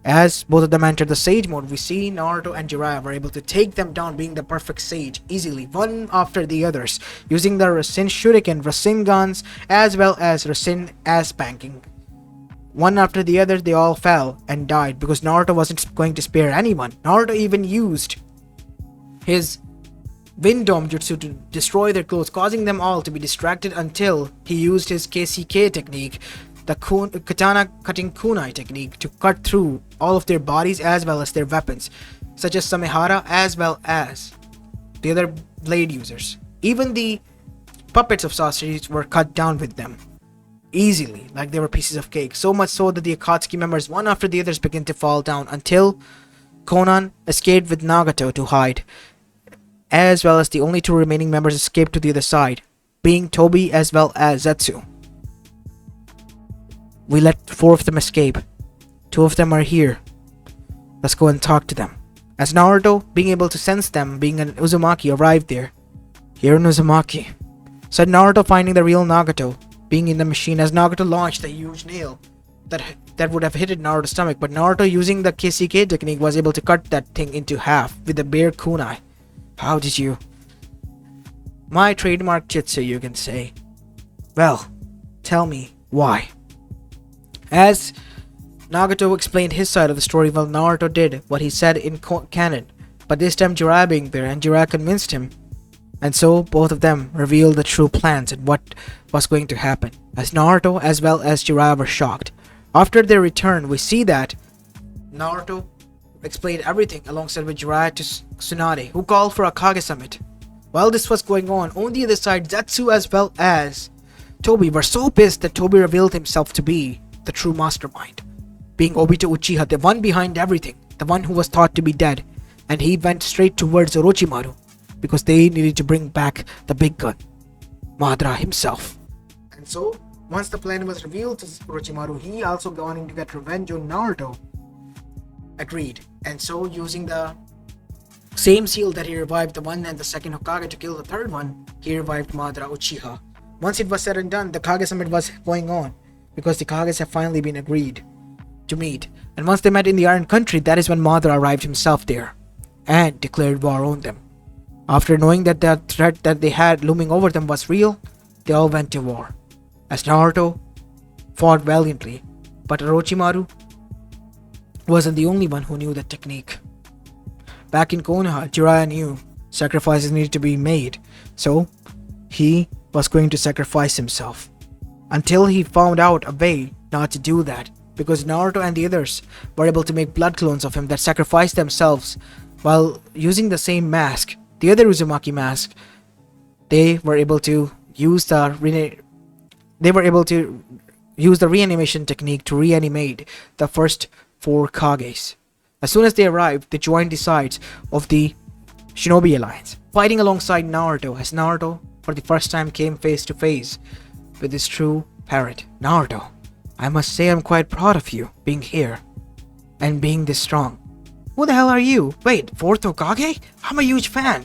As both of them entered the Sage mode, we see Naruto and Jiraiya were able to take them down, being the perfect Sage, easily, one after the others, using the Rasen Shuriken, Rasen guns, as well as Rasen ass spanking. One after the other, they all fell and died because Naruto wasn't going to spare anyone. Naruto even used his Wind Dome Jutsu to destroy their clothes, causing them all to be distracted until he used his KCK technique, the Katana Cutting Kunai technique, to cut through all of their bodies as well as their weapons, such as Samehara as well as the other blade users. Even the puppets of sorceries were cut down with them. Easily, like they were pieces of cake. So much so that the Akatsuki members, one after the others, began to fall down until Conan escaped with Nagato to hide, as well as the only two remaining members escaped to the other side, being Tobi as well as Zetsu. We let four of them escape. Two of them are here. Let's go and talk to them. As Naruto, being able to sense them, being an Uzumaki, arrived there. Here in Uzumaki, said Naruto, finding the real Nagato, being in the machine as Nagato launched a huge nail that would have hit Naruto's stomach, but Naruto, using the KCK technique, was able to cut that thing into half with the bare kunai. How did you? My trademark jutsu, you can say. Well, tell me why. As Nagato explained his side of the story while Naruto did what he said in canon, but this time Jiraiya being there, and Jiraiya convinced him. And so both of them revealed the true plans and what was going to happen, as Naruto as well as Jiraiya were shocked. After their return, we see that Naruto explained everything alongside with Jiraiya to Tsunade, who called for a Kage Summit. While this was going on the other side, Zetsu as well as Tobi were so pissed that Tobi revealed himself to be the true mastermind, being Obito Uchiha, the one behind everything, the one who was thought to be dead, and he went straight towards Orochimaru because they needed to bring back the big gun, Madara himself. And so, once the plan was revealed to Orochimaru, he also wanting to get revenge on Naruto, agreed. And so, using the same seal that he revived the one and the second Hokage to kill the third one, he revived Madara Uchiha. Once it was said and done, the Kage Summit was going on, because the Kages have finally been agreed to meet. And once they met in the Iron Country, that is when Madara arrived himself there and declared war on them. After knowing that the threat that they had looming over them was real, they all went to war. As Naruto fought valiantly, but Orochimaru wasn't the only one who knew the technique. Back in Konoha, Jiraiya knew sacrifices needed to be made, so he was going to sacrifice himself. Until he found out a way not to do that, because Naruto and the others were able to make blood clones of him that sacrificed themselves while using the same mask, the other Uzumaki mask. They were able to use the reanimation technique to reanimate the first four Kages. As soon as they arrived, they joined the sides of the Shinobi Alliance, fighting alongside Naruto, as Naruto for the first time came face to face with his true parent, Naruto. I must say I'm quite proud of you being here and being this strong. Who the hell are you? Wait, fourth Hokage? I'm a huge fan.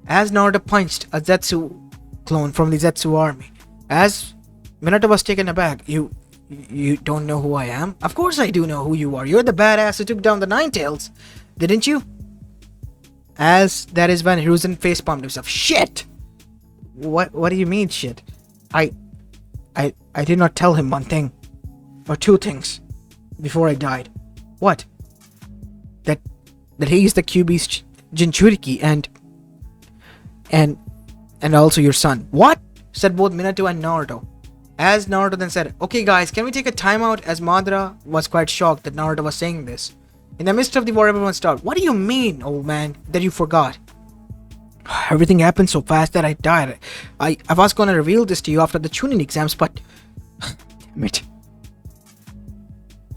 As Naruto punched a Zetsu clone from the Zetsu army, as Minato was taken aback. You don't know who I am? Of course I do know who you are. You're the badass who took down the Nine Tails, didn't you? As that is when Hiruzen facepalmed himself. Shit! What do you mean shit? I did not tell him one thing. Or two things. Before I died. What? That he is the Kyuubi's Jinchuriki and also your son. What? Said both Minato and Naruto. As Naruto then said, okay guys, can we take a timeout, as Madara was quite shocked that Naruto was saying this. In the midst of the war, everyone stopped. What do you mean, old man, that you forgot? Everything happened so fast that I died. I was gonna reveal this to you after the Chunin exams, but... damn it.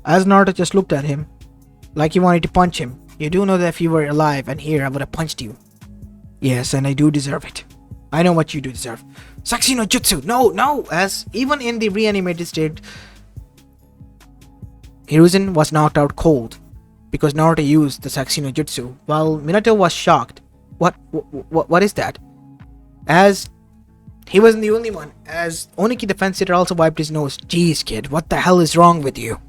As Naruto just looked at him, like he wanted to punch him. You do know that if you were alive and here, I would have punched you. Yes, and I do deserve it. I know what you do deserve. Sakushi no Jutsu! No! As even in the reanimated state, Hiruzen was knocked out cold because Naruto used the Sakushi no Jutsu, while Minato was shocked. What is that? As he wasn't the only one, as Oniki the fence sitter also wiped his nose. Jeez kid, what the hell is wrong with you?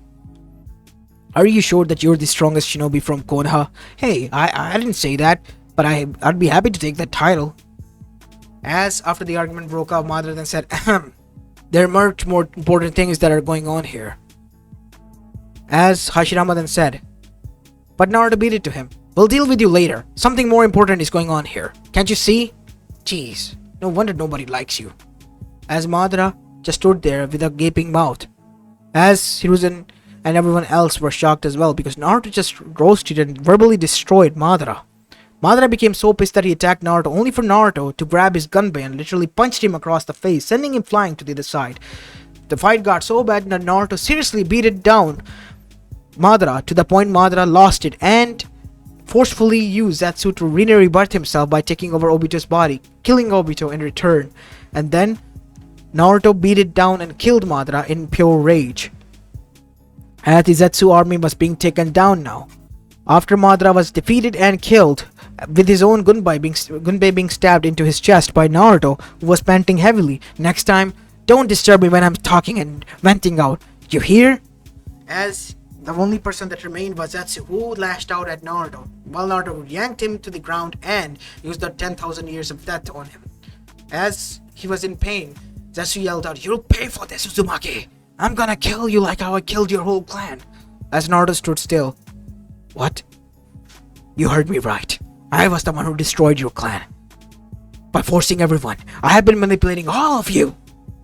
Are you sure that you're the strongest shinobi from Konoha? Hey, I didn't say that, but I'd be happy to take that title. As after the argument broke out, Madara then said, ahem, there are much more important things that are going on here. As Hashirama then said, but Naruto beat it to him. We'll deal with you later. Something more important is going on here. Can't you see? Jeez, no wonder nobody likes you. As Madara just stood there with a gaping mouth. As Hiruzen and everyone else were shocked as well because Naruto just roasted and verbally destroyed Madara. Madara became so pissed that he attacked Naruto only for Naruto to grab his gunbei and literally punched him across the face, sending him flying to the other side. The fight got so bad that Naruto seriously beat it down Madara to the point Madara lost it and forcefully used Zetsu to rebirth himself by taking over Obito's body, killing Obito in return. And then Naruto beat it down and killed Madara in pure rage. As the Zetsu army was being taken down now. After Madara was defeated and killed, with his own Gunpei being stabbed into his chest by Naruto, who was panting heavily. Next time, don't disturb me when I'm talking and venting out. You hear? As the only person that remained was Zetsu, who lashed out at Naruto, while Naruto yanked him to the ground and used the 10,000 years of death on him. As he was in pain, Zetsu yelled out, "You'll pay for this, Uzumaki! I'm gonna kill you like how I killed your whole clan." As Naruto stood still. What? You heard me right. I was the one who destroyed your clan. By forcing everyone, I have been manipulating all of you.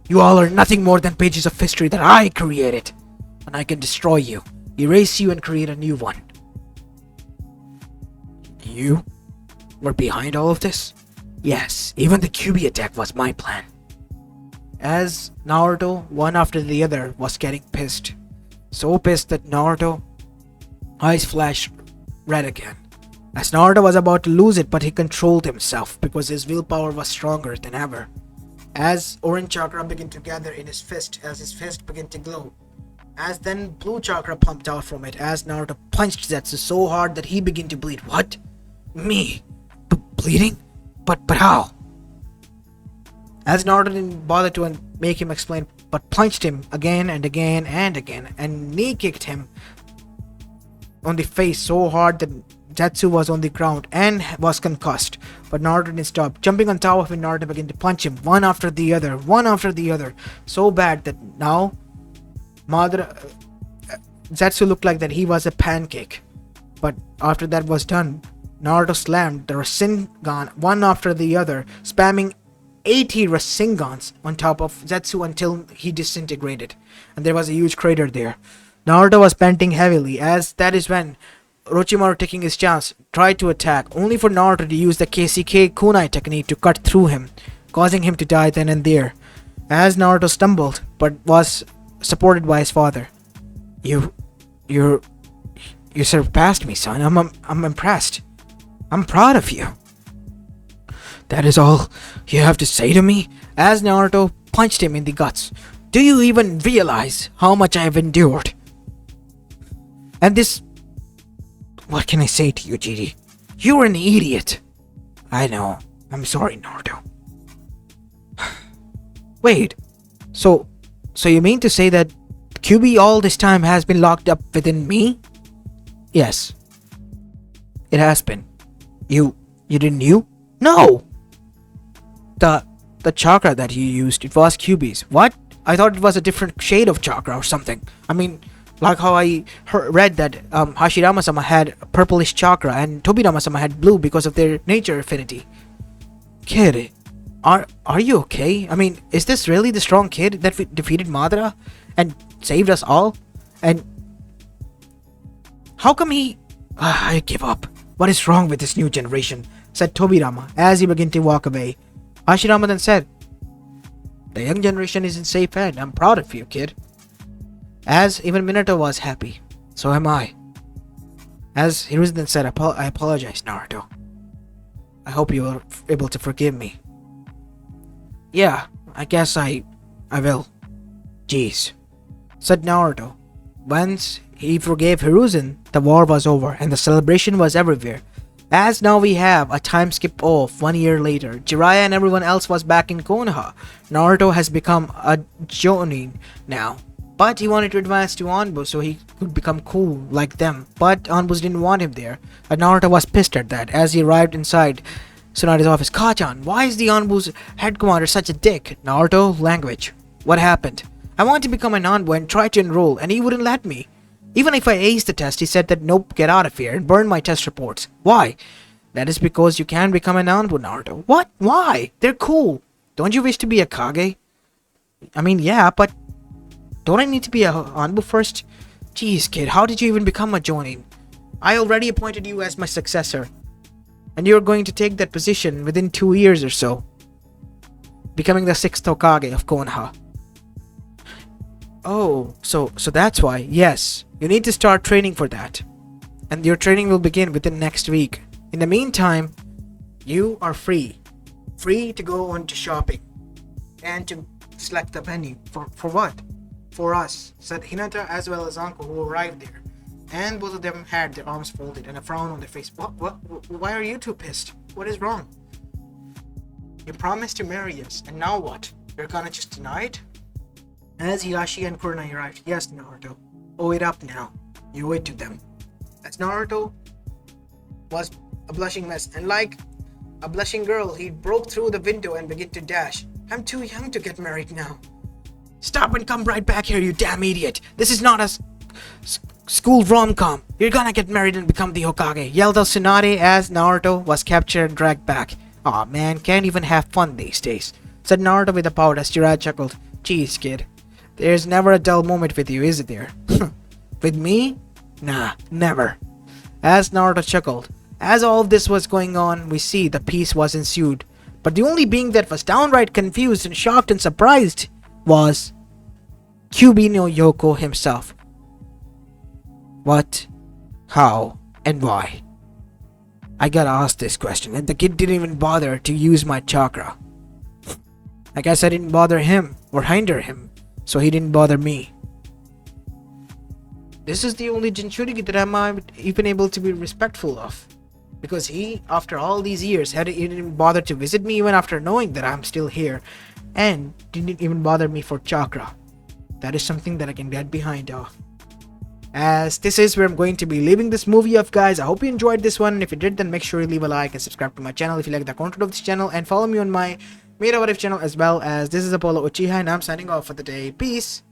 You all are nothing more than pages of history that I created. And I can destroy you, erase you, and create a new one. You were behind all of this? Yes, even the QB attack was my plan. As Naruto, one after the other, was getting pissed. So pissed that Naruto eyes flashed red again. As Naruto was about to lose it, but he controlled himself because his willpower was stronger than ever. As orange chakra began to gather in his fist, as his fist began to glow. As then blue chakra pumped out from it, as Naruto punched Zetsu so hard that he began to bleed. What? Me? Bleeding? But how? As Naruto didn't bother to make him explain, but punched him again and again and again, and knee kicked him on the face so hard that Zetsu was on the ground and was concussed. But Naruto didn't stop. Jumping on top of him, Naruto began to punch him one after the other, so bad that now Zetsu looked like that he was a pancake. But after that was done, Naruto slammed the Rasengan one after the other, spamming 80 Rasengans on top of Zetsu until he disintegrated. And there was a huge crater there. Naruto was panting heavily, as that is when Orochimaru, taking his chance, tried to attack, only for Naruto to use the KCK kunai technique to cut through him, causing him to die then and there. As Naruto stumbled, but was supported by his father. You surpassed me, son. I'm impressed. I'm proud of you. That is all you have to say to me? As Naruto punched him in the guts. Do you even realize how much I have endured? And this... What can I say to you, GD? You're an idiot. I know. I'm sorry, Naruto. Wait. So you mean to say that QB all this time has been locked up within me? Yes. It has been. You didn't knew? No! The chakra that you used, it was QB's. What? I thought it was a different shade of chakra or something. I mean, like how I read that Hashirama-sama had purplish chakra and Tobirama-sama had blue because of their nature affinity. Kid, are you okay? I mean, is this really the strong kid that defeated Madara and saved us all? And how come he... I give up. What is wrong with this new generation? Said Tobirama as he began to walk away. Hashirama then said, the young generation is in safe hand. I'm proud of you, kid. As even Minato was happy. So am I. As Hiruzen then said, I apologize, Naruto. I hope you are able to forgive me. Yeah, I guess I will. Jeez. Said Naruto. Once he forgave Hiruzen, the war was over and the celebration was everywhere. As now we have a time skip of 1 year later. Jiraiya and everyone else was back in Konoha. Naruto has become a Chunin now. But he wanted to advance to Anbu so he could become cool like them. But Anbu didn't want him there. And Naruto was pissed at that as he arrived inside Tsunade's office. Kachan, why is the Anbu's head commander such a dick? Naruto, language. What happened? I wanted to become an Anbu and try to enroll and he wouldn't let me. Even if I aced the test, he said that nope, get out of here and burn my test reports. Why? That is because you can become an Anbu, Naruto. What? Why? They're cool. Don't you wish to be a Kage? I mean, yeah, but don't I need to be a Anbu first? Jeez, kid, how did you even become a Jonin? I already appointed you as my successor. And you're going to take that position within 2 years or so. Becoming the 6th Hokage of Konoha. Oh, so that's why. Yes, you need to start training for that. and your training will begin within next week. In the meantime, you are free. Free to go on to shopping and to select the venue. For what? For us, said Hinata as well as Anko, who arrived there. And both of them had their arms folded and a frown on their face. Why are you two pissed? What is wrong? You promised to marry us, and now what? You're gonna just deny it? As Higashi and Kurenai arrived, yes, Naruto. Owe it up now. You owe it to them. As Naruto was a blushing mess, and like a blushing girl, he broke through the window and began to dash. I'm too young to get married now. Stop and come right back here, you damn idiot. This is not a school rom-com. You're gonna get married and become the Hokage, yelled out Tsunade as Naruto was captured and dragged back. Aw man, can't even have fun these days, said Naruto with a pout as Jiraiya chuckled. Jeez kid, there's never a dull moment with you, is it there? With me? Nah, never. As Naruto chuckled. As all of this was going on, we see the peace was ensued. But the only being that was downright confused and shocked and surprised was Kyuubi no Yoko himself. What? How? And why? I gotta ask this question, and the kid didn't even bother to use my chakra. I guess I didn't bother him or hinder him, so he didn't bother me. This is the only Jinchuriki that I'm even able to be respectful of. Because he, after all these years, he didn't even bother to visit me even after knowing that I'm still here. And didn't even bother me for chakra. That is something that I can get behind of. As this is where I'm going to be leaving this movie off, guys. I hope you enjoyed this one, and if you did, then make sure you leave a like and subscribe to my channel if you like the content of this channel, and follow me on my Made What If channel as well. As this is Apollo Uchiha, and I'm signing off for the day. Peace.